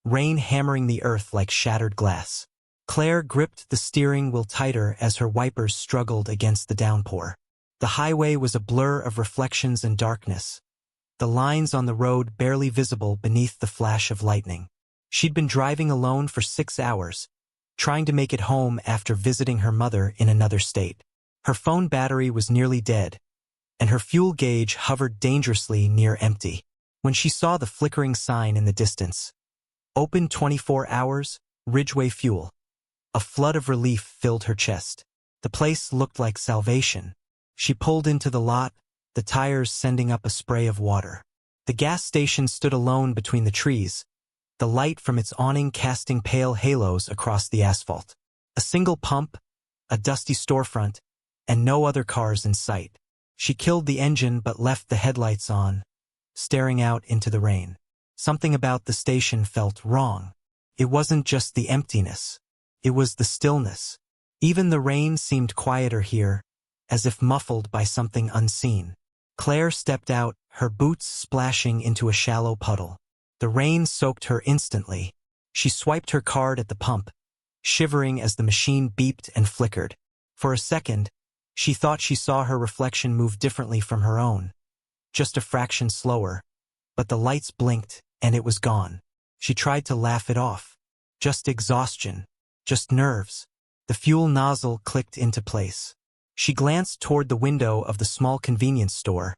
rain hammering the earth like shattered glass. Claire gripped the steering wheel tighter as her wipers struggled against the downpour. The highway was a blur of reflections and darkness, the lines on the road barely visible beneath the flash of lightning. She'd been driving alone for 6 hours, trying to make it home after visiting her mother in another state. Her phone battery was nearly dead, and her fuel gauge hovered dangerously near empty. When she saw the flickering sign in the distance, open 24 hours, Ridgeway Fuel, a flood of relief filled her chest. The place looked like salvation. She pulled into the lot, the tires sending up a spray of water. The gas station stood alone between the trees, the light from its awning casting pale halos across the asphalt. A single pump, a dusty storefront, and no other cars in sight. She killed the engine but left the headlights on, staring out into the rain. Something about the station felt wrong. It wasn't just the emptiness. It was the stillness. Even the rain seemed quieter here, as if muffled by something unseen. Claire stepped out, her boots splashing into a shallow puddle. The rain soaked her instantly. She swiped her card at the pump, shivering as the machine beeped and flickered. For a second, she thought she saw her reflection move differently from her own, just a fraction slower, but the lights blinked and it was gone. She tried to laugh it off. Just exhaustion, just nerves. The fuel nozzle clicked into place. She glanced toward the window of the small convenience store,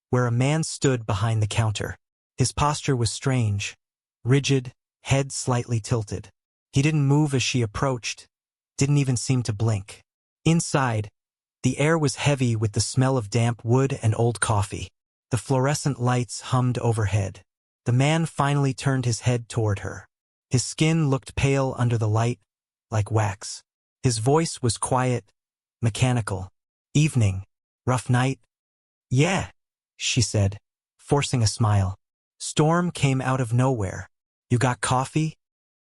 where a man stood behind the counter. His posture was strange, rigid, head slightly tilted. He didn't move as she approached, didn't even seem to blink. Inside, the air was heavy with the smell of damp wood and old coffee. The fluorescent lights hummed overhead. The man finally turned his head toward her. His skin looked pale under the light, like wax. His voice was quiet, mechanical. Evening. Rough night? Yeah, she said, forcing a smile. Storm came out of nowhere. You got coffee?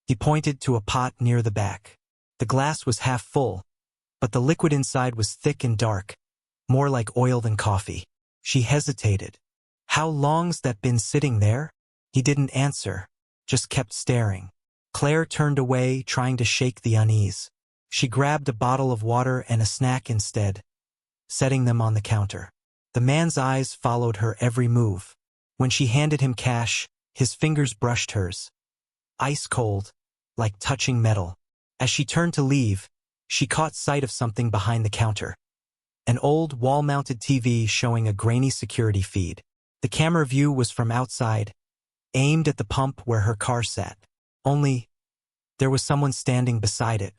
He pointed to a pot near the back. The glass was half full, but the liquid inside was thick and dark, more like oil than coffee. She hesitated. How long's that been sitting there? He didn't answer, just kept staring. Claire turned away, trying to shake the unease. She grabbed a bottle of water and a snack instead, setting them on the counter. The man's eyes followed her every move. When she handed him cash, his fingers brushed hers, ice cold, like touching metal. As she turned to leave, she caught sight of something behind the counter. An old wall-mounted TV showing a grainy security feed. The camera view was from outside, aimed at the pump where her car sat. Only, there was someone standing beside it.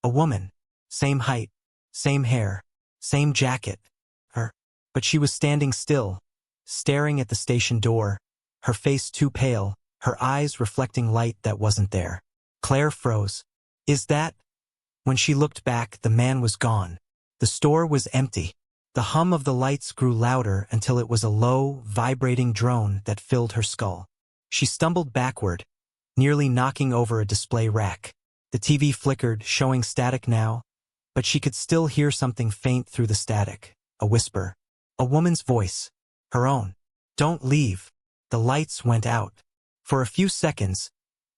A woman. Same height, same hair, same jacket. Her. But she was standing still, staring at the station door, her face too pale, her eyes reflecting light that wasn't there. Claire froze. Is that? When she looked back, the man was gone. The store was empty. The hum of the lights grew louder until it was a low, vibrating drone that filled her skull. She stumbled backward, nearly knocking over a display rack. The TV flickered, showing static now, but she could still hear something faint through the static. A whisper. A woman's voice. Her own. Don't leave. The lights went out. For a few seconds,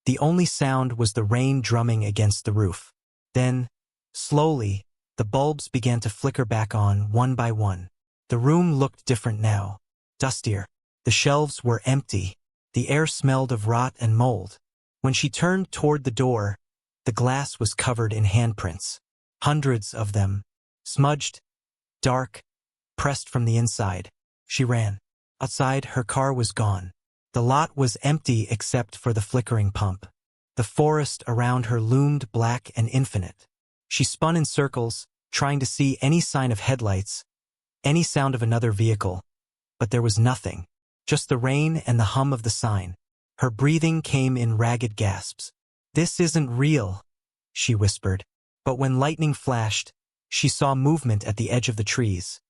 the only sound was the rain drumming against the roof. Then, slowly, the bulbs began to flicker back on, one by one. The room looked different now. Dustier. The shelves were empty. The air smelled of rot and mold. When she turned toward the door, the glass was covered in handprints. Hundreds of them. Smudged, dark, pressed from the inside. She ran. Outside, her car was gone. The lot was empty except for the flickering pump. The forest around her loomed black and infinite. She spun in circles, trying to see any sign of headlights, any sound of another vehicle. But there was nothing. Just the rain and the hum of the sign. Her breathing came in ragged gasps. "This isn't real," she whispered. But when lightning flashed, she saw movement at the edge of the trees.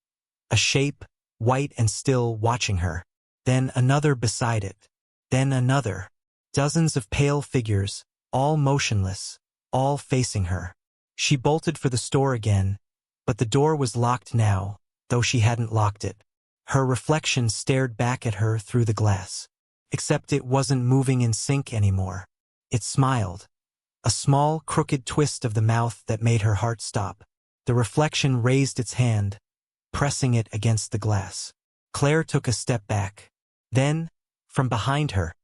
A shape, white and still, watching her. Then another beside it. Then another. Dozens of pale figures, all motionless, all facing her. She bolted for the store again, but the door was locked now, though she hadn't locked it. Her reflection stared back at her through the glass. Except it wasn't moving in sync anymore. It smiled. A small, crooked twist of the mouth that made her heart stop. The reflection raised its hand, pressing it against the glass. Claire took a step back. Then, from behind her,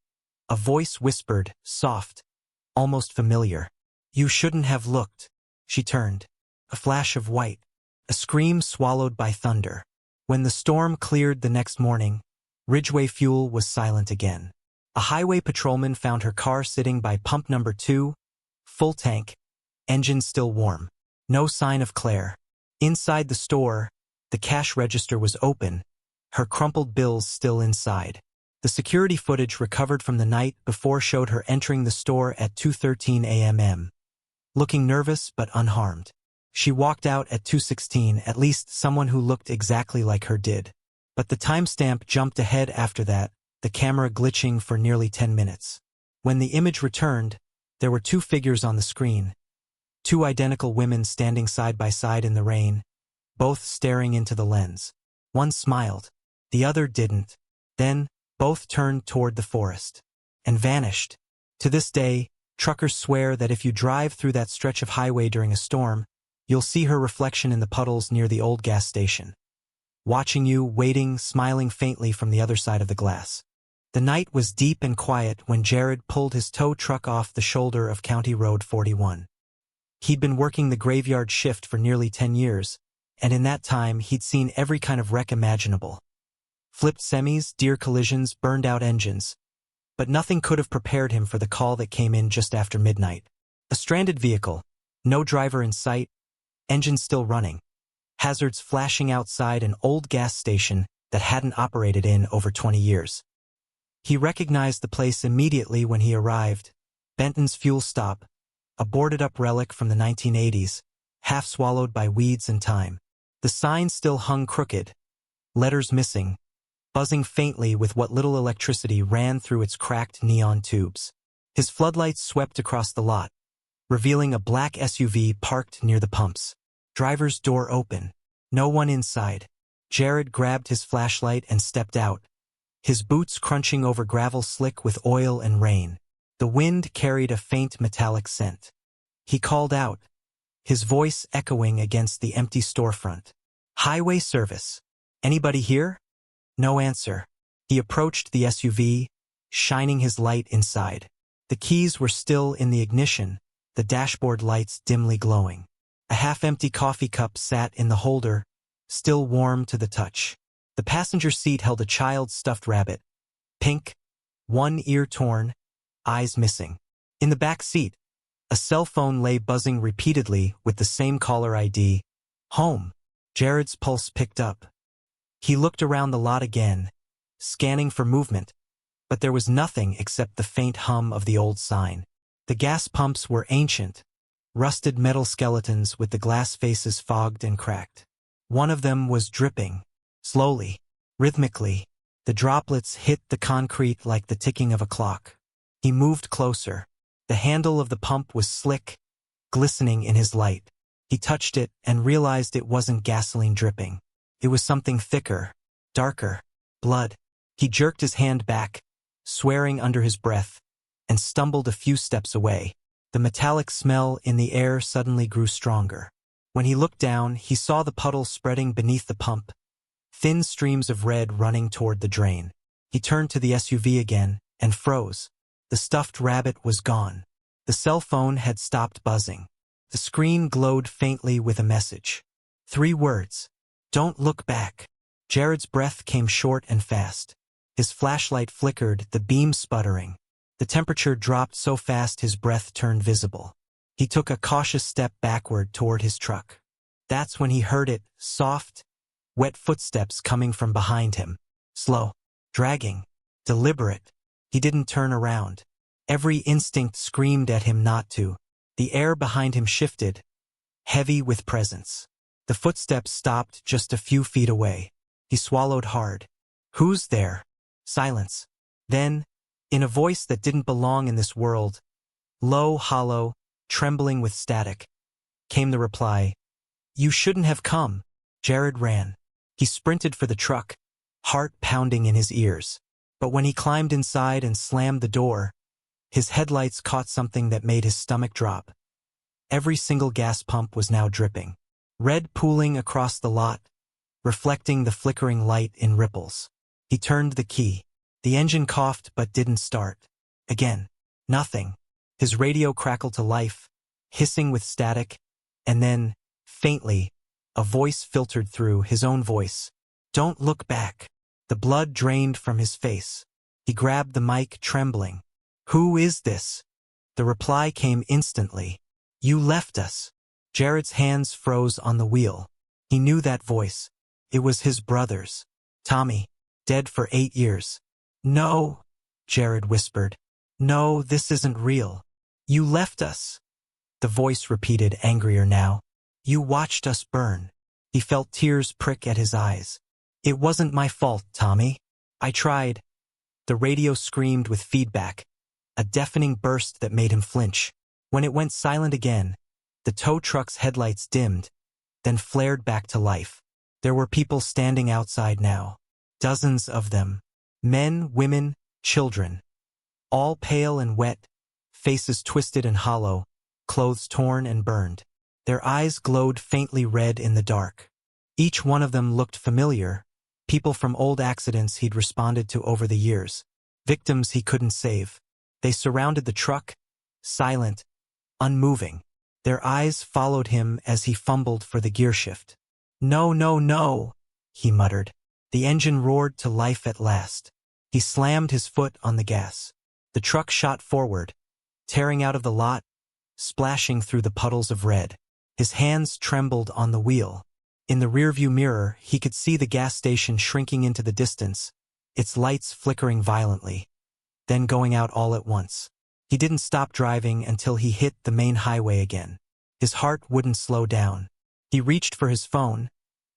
a voice whispered, soft, almost familiar. "You shouldn't have looked." She turned. A flash of white. A scream swallowed by thunder. When the storm cleared the next morning, Ridgeway Fuel was silent again. A highway patrolman found her car sitting by pump number 2, full tank, engine still warm. No sign of Claire. Inside the store, the cash register was open, her crumpled bills still inside. The security footage recovered from the night before showed her entering the store at 2:13 a.m., looking nervous but unharmed. She walked out at 2:16, at least someone who looked exactly like her did. But the timestamp jumped ahead after that, the camera glitching for nearly 10 minutes. When the image returned, there were 2 figures on the screen. 2 identical women standing side by side in the rain, both staring into the lens. One smiled. The other didn't. Then, both turned toward the forest. And vanished. To this day, truckers swear that if you drive through that stretch of highway during a storm, you'll see her reflection in the puddles near the old gas station. Watching you, waiting, smiling faintly from the other side of the glass. The night was deep and quiet when Jared pulled his tow truck off the shoulder of County Road 41. He'd been working the graveyard shift for nearly 10 years, and in that time he'd seen every kind of wreck imaginable. Flipped semis, deer collisions, burned-out engines. But nothing could have prepared him for the call that came in just after midnight. A stranded vehicle, no driver in sight, engine still running. Hazards flashing outside an old gas station that hadn't operated in over 20 years. He recognized the place immediately when he arrived. Benton's fuel stop, a boarded-up relic from the 1980s, half swallowed by weeds and time. The sign still hung crooked, letters missing, buzzing faintly with what little electricity ran through its cracked neon tubes. His floodlights swept across the lot, revealing a black SUV parked near the pumps. Driver's door open. No one inside. Jared grabbed his flashlight and stepped out, his boots crunching over gravel slick with oil and rain. The wind carried a faint metallic scent. He called out, his voice echoing against the empty storefront. "Highway service. Anybody here?" No answer. He approached the SUV, shining his light inside. The keys were still in the ignition, the dashboard lights dimly glowing. A half-empty coffee cup sat in the holder, still warm to the touch. The passenger seat held a child's stuffed rabbit, pink, one ear torn, eyes missing. In the back seat, a cell phone lay buzzing repeatedly with the same caller ID, home. Jared's pulse picked up. He looked around the lot again, scanning for movement, but there was nothing except the faint hum of the old sign. The gas pumps were ancient, rusted metal skeletons with the glass faces fogged and cracked. One of them was dripping, slowly, rhythmically. The droplets hit the concrete like the ticking of a clock. He moved closer. The handle of the pump was slick, glistening in his light. He touched it and realized it wasn't gasoline dripping. It was something thicker, darker, blood. He jerked his hand back, swearing under his breath, and stumbled a few steps away. The metallic smell in the air suddenly grew stronger. When he looked down, he saw the puddle spreading beneath the pump, thin streams of red running toward the drain. He turned to the SUV again and froze. The stuffed rabbit was gone. The cell phone had stopped buzzing. The screen glowed faintly with a message. 3 words. Don't look back. Jared's breath came short and fast. His flashlight flickered, the beam sputtering. The temperature dropped so fast his breath turned visible. He took a cautious step backward toward his truck. That's when he heard it, soft, wet footsteps coming from behind him. Slow, dragging, deliberate. He didn't turn around. Every instinct screamed at him not to. The air behind him shifted, heavy with presence. The footsteps stopped just a few feet away. He swallowed hard. Who's there? Silence. Then, in a voice that didn't belong in this world, low, hollow, trembling with static, came the reply, "You shouldn't have come." Jared ran. He sprinted for the truck, heart pounding in his ears. But when he climbed inside and slammed the door, his headlights caught something that made his stomach drop. Every single gas pump was now dripping, red pooling across the lot, reflecting the flickering light in ripples. He turned the key. The engine coughed but didn't start. Again, nothing. His radio crackled to life, hissing with static, and then, faintly, a voice filtered through, his own voice. "Don't look back." The blood drained from his face. He grabbed the mic, trembling. "Who is this?" The reply came instantly. "You left us." Jared's hands froze on the wheel. He knew that voice. It was his brother's. Tommy, dead for 8 years. "No," Jared whispered. "No, this isn't real. You left us." The voice repeated, angrier now. "You watched us burn." He felt tears prick at his eyes. "It wasn't my fault, Tommy. I tried." The radio screamed with feedback, a deafening burst that made him flinch. When it went silent again, the tow truck's headlights dimmed, then flared back to life. There were people standing outside now. Dozens of them. Men, women, children. All pale and wet, faces twisted and hollow, clothes torn and burned. Their eyes glowed faintly red in the dark. Each one of them looked familiar, people from old accidents he'd responded to over the years, victims he couldn't save. They surrounded the truck, silent, unmoving. Their eyes followed him as he fumbled for the gear shift. "No, no, no," he muttered. The engine roared to life at last. He slammed his foot on the gas. The truck shot forward, tearing out of the lot, splashing through the puddles of red. His hands trembled on the wheel. In the rearview mirror, he could see the gas station shrinking into the distance, its lights flickering violently, then going out all at once. He didn't stop driving until he hit the main highway again. His heart wouldn't slow down. He reached for his phone,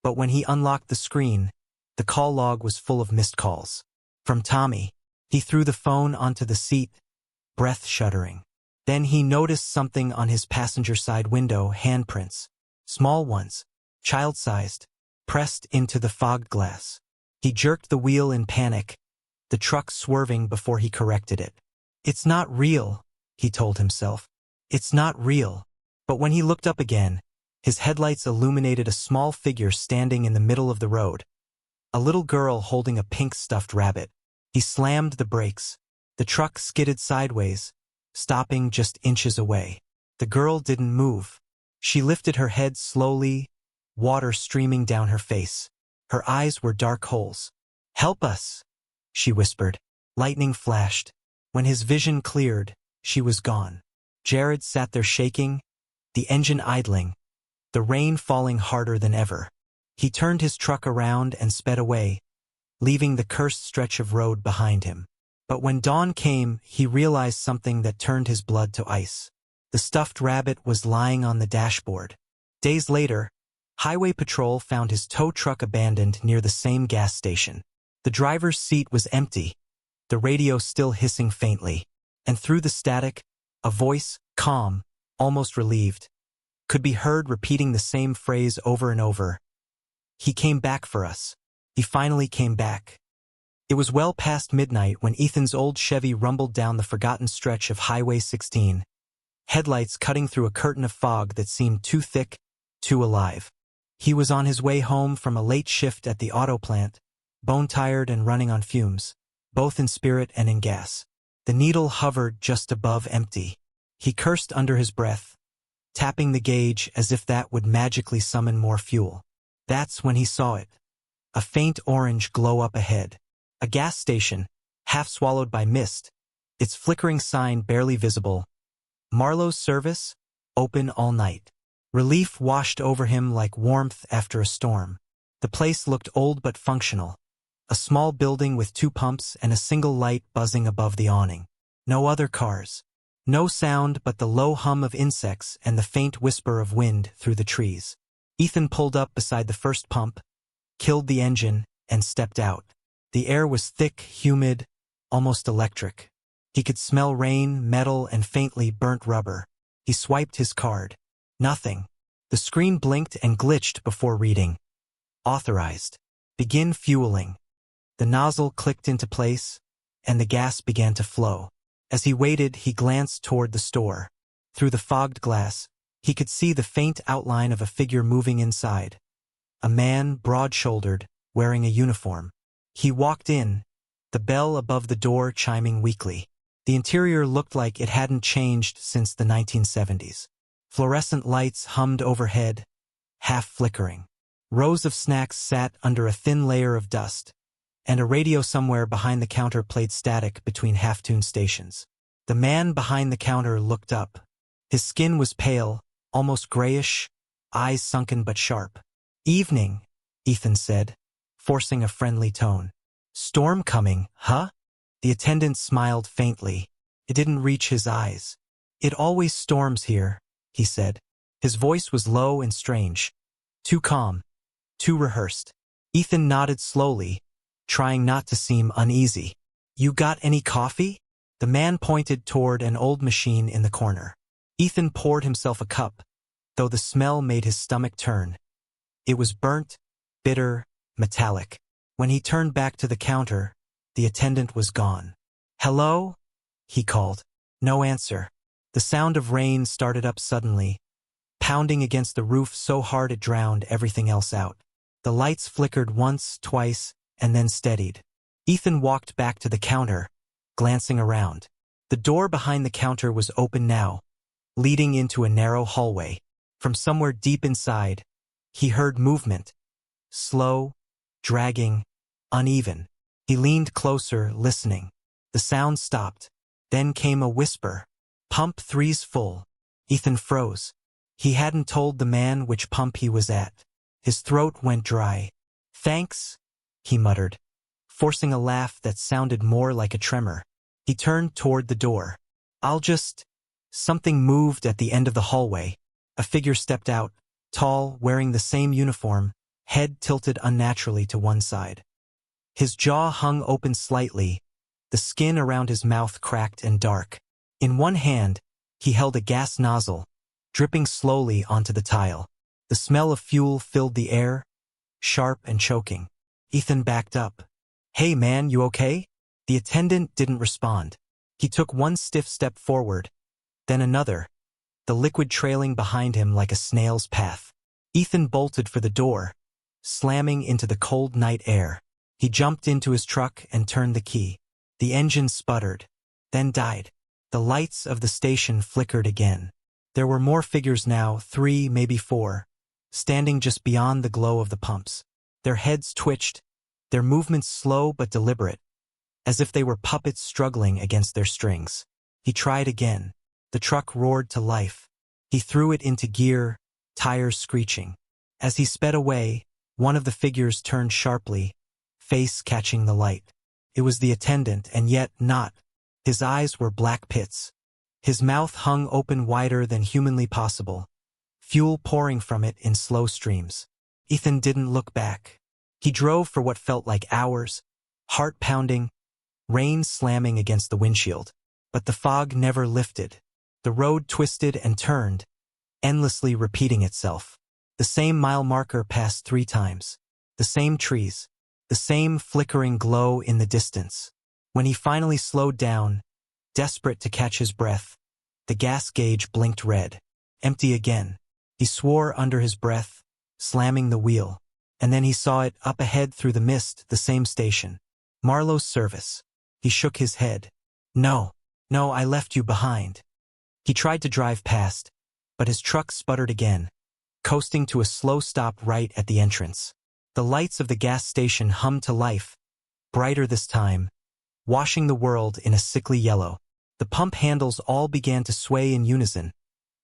but when he unlocked the screen, the call log was full of missed calls. From Tommy. He threw the phone onto the seat, breath shuddering. Then he noticed something on his passenger side window, handprints. Small ones, child-sized, pressed into the fogged glass. He jerked the wheel in panic, the truck swerving before he corrected it. "It's not real," he told himself. "It's not real." But when he looked up again, his headlights illuminated a small figure standing in the middle of the road. A little girl holding a pink stuffed rabbit. He slammed the brakes. The truck skidded sideways, stopping just inches away. The girl didn't move. She lifted her head slowly, water streaming down her face. Her eyes were dark holes. "Help us," she whispered. Lightning flashed. When his vision cleared, she was gone. Jared sat there shaking, the engine idling, the rain falling harder than ever. He turned his truck around and sped away, leaving the cursed stretch of road behind him. But when dawn came, he realized something that turned his blood to ice. The stuffed rabbit was lying on the dashboard. Days later, Highway Patrol found his tow truck abandoned near the same gas station. The driver's seat was empty, the radio still hissing faintly. And through the static, a voice, calm, almost relieved, could be heard repeating the same phrase over and over. "He came back for us. He finally came back." It was well past midnight when Ethan's old Chevy rumbled down the forgotten stretch of Highway 16, headlights cutting through a curtain of fog that seemed too thick, too alive. He was on his way home from a late shift at the auto plant, bone-tired and running on fumes, both in spirit and in gas. The needle hovered just above empty. He cursed under his breath, tapping the gauge as if that would magically summon more fuel. That's when he saw it. A faint orange glow up ahead. A gas station, half swallowed by mist, its flickering sign barely visible. "Marlowe's service, open all night." Relief washed over him like warmth after a storm. The place looked old but functional. A small building with 2 pumps and a single light buzzing above the awning. No other cars. No sound but the low hum of insects and the faint whisper of wind through the trees. Ethan pulled up beside the first pump, killed the engine, and stepped out. The air was thick, humid, almost electric. He could smell rain, metal, and faintly burnt rubber. He swiped his card. Nothing. The screen blinked and glitched before reading. Authorized. Begin fueling. The nozzle clicked into place, and the gas began to flow. As he waited, he glanced toward the store. Through the fogged glass, he could see the faint outline of a figure moving inside. A man, broad-shouldered, wearing a uniform. He walked in, the bell above the door chiming weakly. The interior looked like it hadn't changed since the 1970s. Fluorescent lights hummed overhead, half flickering. Rows of snacks sat under a thin layer of dust, and a radio somewhere behind the counter played static between half-tuned stations. The man behind the counter looked up. His skin was pale, almost grayish, eyes sunken but sharp. "Evening," Ethan said, forcing a friendly tone. "Storm coming, huh?" The attendant smiled faintly. It didn't reach his eyes. "It always storms here," he said. His voice was low and strange. Too calm. Too rehearsed. Ethan nodded slowly, trying not to seem uneasy. "You got any coffee?" The man pointed toward an old machine in the corner. Ethan poured himself a cup, though the smell made his stomach turn. It was burnt, bitter, metallic. When he turned back to the counter, the attendant was gone. "Hello?" he called. No answer. The sound of rain started up suddenly, pounding against the roof so hard it drowned everything else out. The lights flickered once, twice, and then steadied. Ethan walked back to the counter, glancing around. The door behind the counter was open now, leading into a narrow hallway. From somewhere deep inside, he heard movement. Slow, dragging, uneven. He leaned closer, listening. The sound stopped. Then came a whisper. "Pump 3's full." Ethan froze. He hadn't told the man which pump he was at. His throat went dry. "Thanks," he muttered, forcing a laugh that sounded more like a tremor. He turned toward the door. "I'll just—" Something moved at the end of the hallway. A figure stepped out, tall, wearing the same uniform, head tilted unnaturally to one side. His jaw hung open slightly, the skin around his mouth cracked and dark. In one hand, he held a gas nozzle, dripping slowly onto the tile. The smell of fuel filled the air, sharp and choking. Ethan backed up. "Hey man, you okay?" The attendant didn't respond. He took one stiff step forward, then another, the liquid trailing behind him like a snail's path. Ethan bolted for the door, slamming into the cold night air. He jumped into his truck and turned the key. The engine sputtered, then died. The lights of the station flickered again. There were more figures now, 3, maybe 4, standing just beyond the glow of the pumps. Their heads twitched, their movements slow but deliberate, as if they were puppets struggling against their strings. He tried again. The truck roared to life. He threw it into gear, tires screeching. As he sped away, one of the figures turned sharply, face catching the light. It was the attendant, and yet not. His eyes were black pits. His mouth hung open wider than humanly possible, fuel pouring from it in slow streams. Ethan didn't look back. He drove for what felt like hours, heart pounding, rain slamming against the windshield. But the fog never lifted. The road twisted and turned, endlessly repeating itself. The same mile marker passed 3 times. The same trees. The same flickering glow in the distance. When he finally slowed down, desperate to catch his breath, the gas gauge blinked red. Empty again. He swore under his breath, slamming the wheel. And then he saw it up ahead through the mist, the same station. Marlowe's service. He shook his head. No, I left you behind." He tried to drive past, but his truck sputtered again, coasting to a slow stop right at the entrance. The lights of the gas station hummed to life, brighter this time, washing the world in a sickly yellow. The pump handles all began to sway in unison,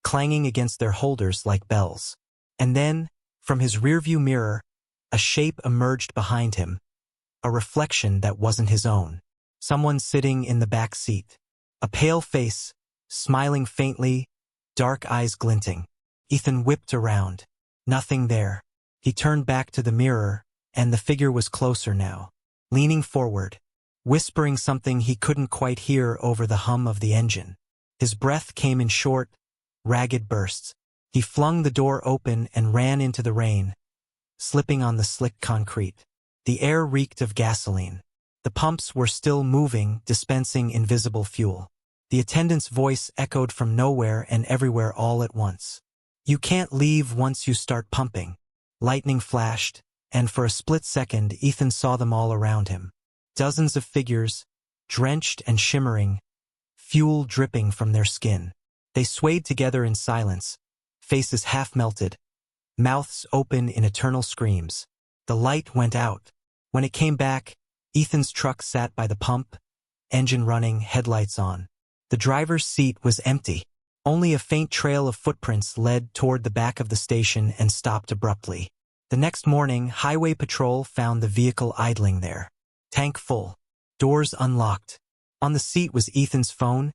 clanging against their holders like bells. And then, from his rearview mirror, a shape emerged behind him, a reflection that wasn't his own. Someone sitting in the back seat. A pale face, smiling faintly, dark eyes glinting. Ethan whipped around. Nothing there. He turned back to the mirror, and the figure was closer now, leaning forward, whispering something he couldn't quite hear over the hum of the engine. His breath came in short, ragged bursts. He flung the door open and ran into the rain, slipping on the slick concrete. The air reeked of gasoline. The pumps were still moving, dispensing invisible fuel. The attendant's voice echoed from nowhere and everywhere all at once. "You can't leave once you start pumping." Lightning flashed, and for a split second Ethan saw them all around him. Dozens of figures, drenched and shimmering, fuel dripping from their skin. They swayed together in silence, faces half-melted, mouths open in eternal screams. The light went out. When it came back, Ethan's truck sat by the pump, engine running, headlights on. The driver's seat was empty. Only a faint trail of footprints led toward the back of the station and stopped abruptly. The next morning, Highway Patrol found the vehicle idling there. Tank full. Doors unlocked. On the seat was Ethan's phone,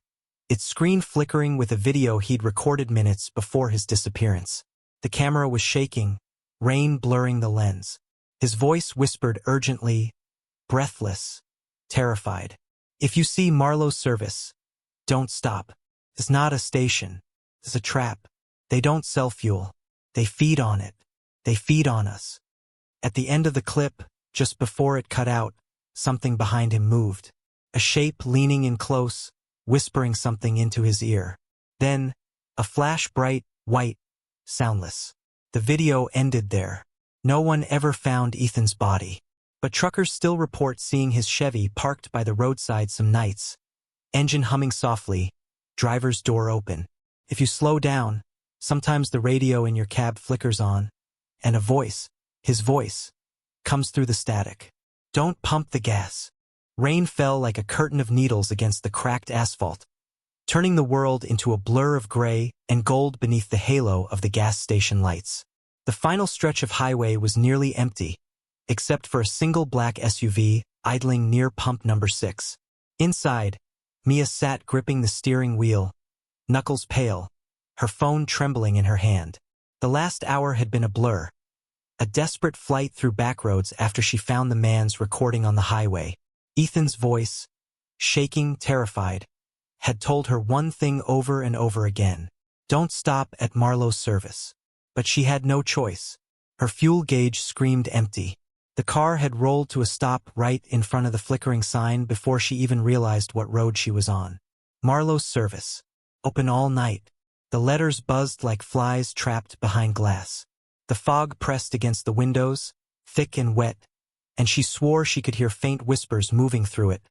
its screen flickering with a video he'd recorded minutes before his disappearance. The camera was shaking, rain blurring the lens. His voice whispered urgently, breathless, terrified. "If you see Marlowe's service, don't stop. It's not a station. It's a trap. They don't sell fuel. They feed on it. They feed on us." At the end of the clip, just before it cut out, something behind him moved. A shape leaning in close, whispering something into his ear. Then, a flash bright, white, soundless. The video ended there. No one ever found Ethan's body. But truckers still report seeing his Chevy parked by the roadside some nights. Engine humming softly, driver's door open. If you slow down, sometimes the radio in your cab flickers on, and a voice, his voice, comes through the static. "Don't pump the gas." Rain fell like a curtain of needles against the cracked asphalt, turning the world into a blur of gray and gold beneath the halo of the gas station lights. The final stretch of highway was nearly empty, except for a single black SUV idling near pump number 6. Inside, Mia sat gripping the steering wheel, knuckles pale, her phone trembling in her hand. The last hour had been a blur, a desperate flight through backroads after she found the man's recording on the highway. Ethan's voice, shaking, terrified, had told her one thing over and over again: don't stop at Marlowe's service. But she had no choice. Her fuel gauge screamed empty. The car had rolled to a stop right in front of the flickering sign before she even realized what road she was on. Marlowe's service. Open all night. The letters buzzed like flies trapped behind glass. The fog pressed against the windows, thick and wet, and she swore she could hear faint whispers moving through it,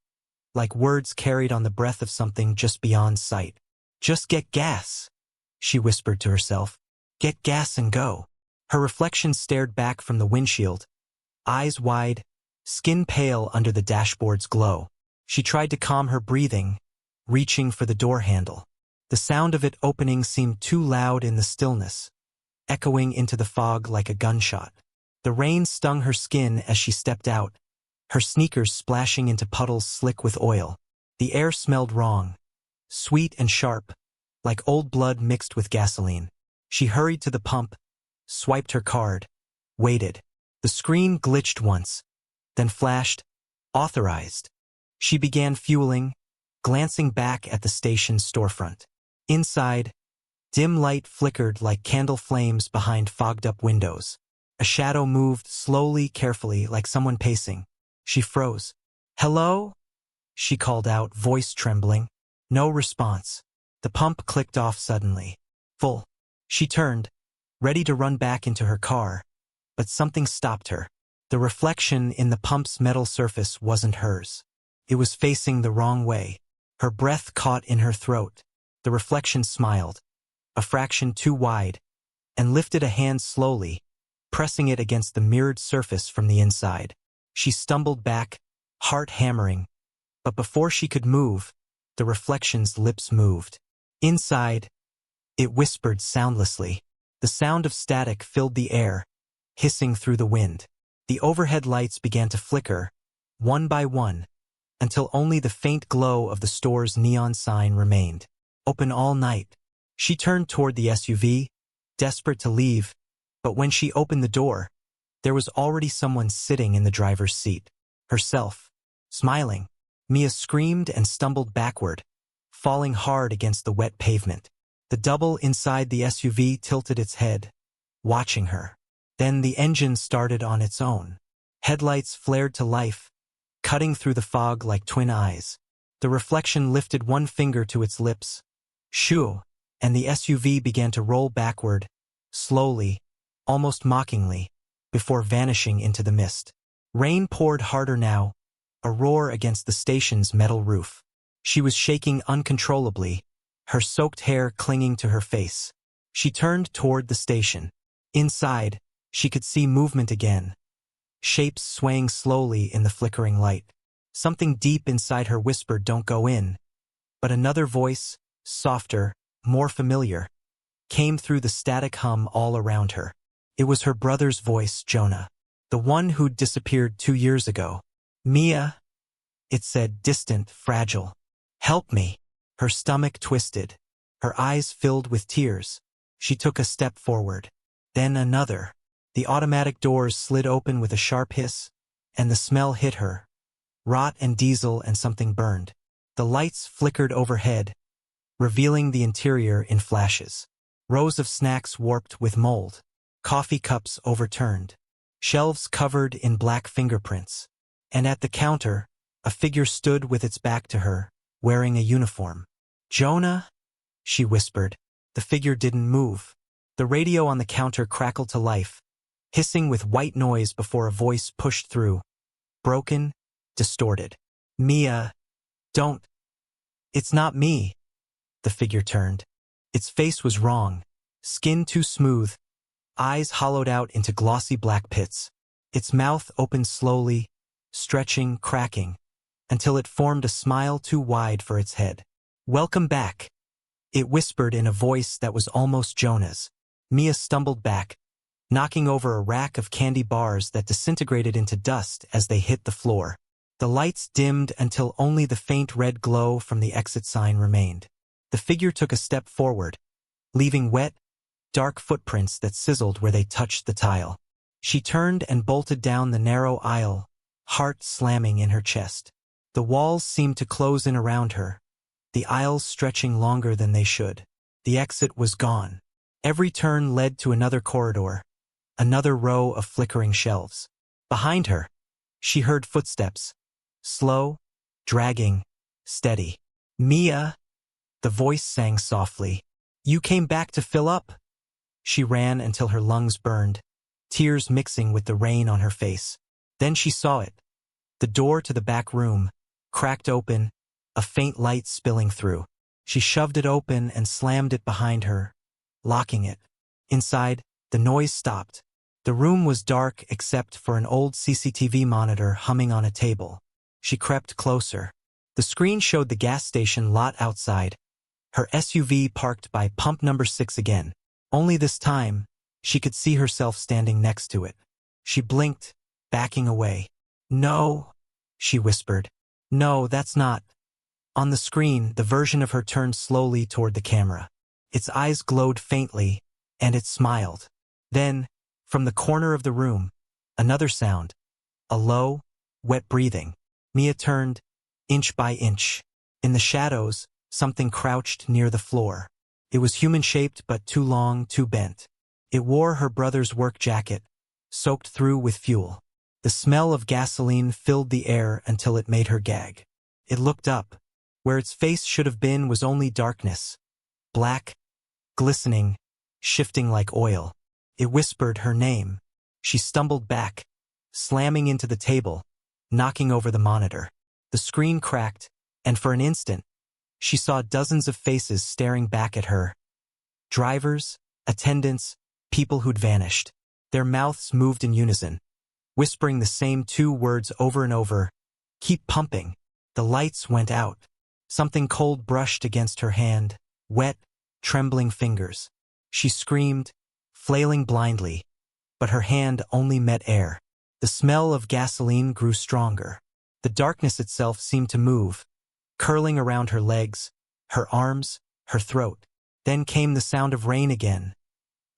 like words carried on the breath of something just beyond sight. "Just get gas," she whispered to herself. "Get gas and go." Her reflection stared back from the windshield, eyes wide, skin pale under the dashboard's glow. She tried to calm her breathing, reaching for the door handle. The sound of it opening seemed too loud in the stillness, echoing into the fog like a gunshot. The rain stung her skin as she stepped out, her sneakers splashing into puddles slick with oil. The air smelled wrong, sweet and sharp, like old blood mixed with gasoline. She hurried to the pump, swiped her card, waited. The screen glitched once, then flashed, authorized. She began fueling, glancing back at the station's storefront. Inside, dim light flickered like candle flames behind fogged-up windows. A shadow moved slowly, carefully, like someone pacing. She froze. "Hello?" she called out, voice trembling. No response. The pump clicked off suddenly. Full. She turned, ready to run back into her car, but something stopped her. The reflection in the pump's metal surface wasn't hers. It was facing the wrong way. Her breath caught in her throat. The reflection smiled, a fraction too wide, and lifted a hand slowly, pressing it against the mirrored surface from the inside. She stumbled back, heart hammering, but before she could move, the reflection's lips moved. Inside, It whispered soundlessly. The sound of static filled the air, hissing through the wind. The overhead lights began to flicker, one by one, until only the faint glow of the store's neon sign remained. Open all night. She turned toward the SUV, desperate to leave, but when she opened the door, there was already someone sitting in the driver's seat. Herself, smiling. Mia screamed and stumbled backward, falling hard against the wet pavement. The double inside the SUV tilted its head, watching her. Then the engine started on its own. Headlights flared to life, cutting through the fog like twin eyes. The reflection lifted one finger to its lips. Shoo! And the SUV began to roll backward, slowly, almost mockingly, before vanishing into the mist. Rain poured harder now, a roar against the station's metal roof. She was shaking uncontrollably, her soaked hair clinging to her face. She turned toward the station. Inside, she could see movement again, shapes swaying slowly in the flickering light. Something deep inside her whispered, "Don't go in." But another voice, softer, more familiar, came through the static hum all around her. It was her brother's voice, Jonah, the one who'd disappeared 2 years ago. "Mia," it said, distant, fragile. "Help me." Her stomach twisted, her eyes filled with tears. She took a step forward, then another. The automatic doors slid open with a sharp hiss, and the smell hit her. Rot and diesel and something burned. The lights flickered overhead, revealing the interior in flashes. Rows of snacks warped with mold, coffee cups overturned, shelves covered in black fingerprints. And at the counter, a figure stood with its back to her, wearing a uniform. "Jonah?" she whispered. The figure didn't move. The radio on the counter crackled to life, hissing with white noise before a voice pushed through. Broken, distorted. "Mia, don't." "It's not me." The figure turned. Its face was wrong, skin too smooth, eyes hollowed out into glossy black pits. Its mouth opened slowly, stretching, cracking, until it formed a smile too wide for its head. "Welcome back," it whispered in a voice that was almost Jonah's. Mia stumbled back, knocking over a rack of candy bars that disintegrated into dust as they hit the floor. The lights dimmed until only the faint red glow from the exit sign remained. The figure took a step forward, leaving wet, dark footprints that sizzled where they touched the tile. She turned and bolted down the narrow aisle, heart slamming in her chest. The walls seemed to close in around her, the aisles stretching longer than they should. The exit was gone. Every turn led to another corridor, another row of flickering shelves. Behind her, she heard footsteps, slow, dragging, steady. "Mia," the voice sang softly. "You came back to fill up." She ran until her lungs burned, tears mixing with the rain on her face. Then she saw it. The door to the back room, cracked open, a faint light spilling through. She shoved it open and slammed it behind her, locking it. Inside, the noise stopped. The room was dark except for an old CCTV monitor humming on a table. She crept closer. The screen showed the gas station lot outside, her SUV parked by pump number 6 again. Only this time, she could see herself standing next to it. She blinked, backing away. "No," she whispered. "No, that's not." On the screen, the version of her turned slowly toward the camera. Its eyes glowed faintly, and it smiled. Then, from the corner of the room, another sound. A low, wet breathing. Mia turned, inch by inch. In the shadows, something crouched near the floor. It was human-shaped but too long, too bent. It wore her brother's work jacket, soaked through with fuel. The smell of gasoline filled the air until it made her gag. It looked up. Where its face should have been was only darkness. Black, glistening, shifting like oil. It whispered her name. She stumbled back, slamming into the table, knocking over the monitor. The screen cracked, and for an instant, she saw dozens of faces staring back at her. Drivers, attendants, people who'd vanished. Their mouths moved in unison, whispering the same 2 words over and over. "Keep pumping." The lights went out. Something cold brushed against her hand, wet, trembling fingers. She screamed, flailing blindly, but her hand only met air. The smell of gasoline grew stronger. The darkness itself seemed to move, curling around her legs, her arms, her throat. Then came the sound of rain again,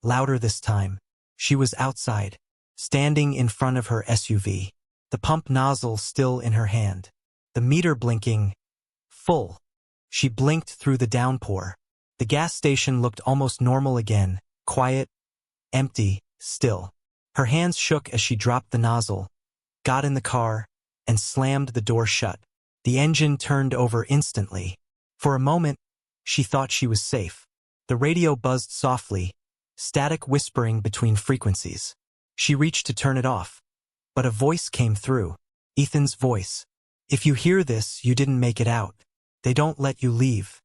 louder this time. She was outside, standing in front of her SUV, the pump nozzle still in her hand, the meter blinking, full. She blinked through the downpour. The gas station looked almost normal again, quiet, empty, still. Her hands shook as she dropped the nozzle, got in the car, and slammed the door shut. The engine turned over instantly. For a moment, she thought she was safe. The radio buzzed softly, static whispering between frequencies. She reached to turn it off, but a voice came through. Ethan's voice. "If you hear this, you didn't make it out. They don't let you leave."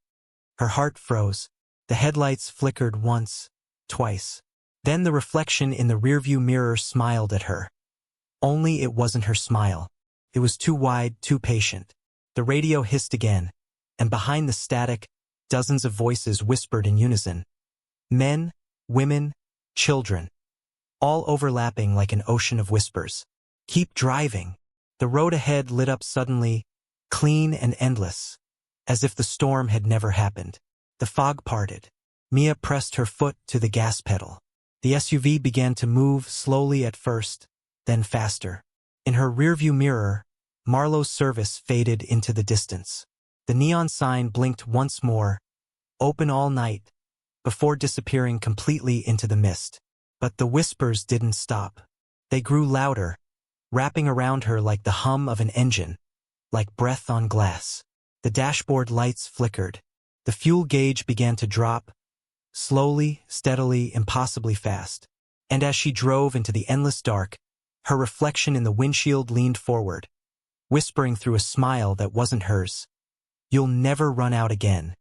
Her heart froze. The headlights flickered once, twice. Then the reflection in the rearview mirror smiled at her. Only it wasn't her smile. It was too wide, too patient. The radio hissed again, and behind the static, dozens of voices whispered in unison. Men, women, children, all overlapping like an ocean of whispers. "Keep driving." The road ahead lit up suddenly, clean and endless, as if the storm had never happened. The fog parted. Mia pressed her foot to the gas pedal. The SUV began to move slowly at first, then faster. In her rearview mirror, Marlowe's service faded into the distance. The neon sign blinked once more, open all night, before disappearing completely into the mist. But the whispers didn't stop. They grew louder, wrapping around her like the hum of an engine, like breath on glass. The dashboard lights flickered. The fuel gauge began to drop, slowly, steadily, impossibly fast. And as she drove into the endless dark, her reflection in the windshield leaned forward, whispering through a smile that wasn't hers. "You'll never run out again."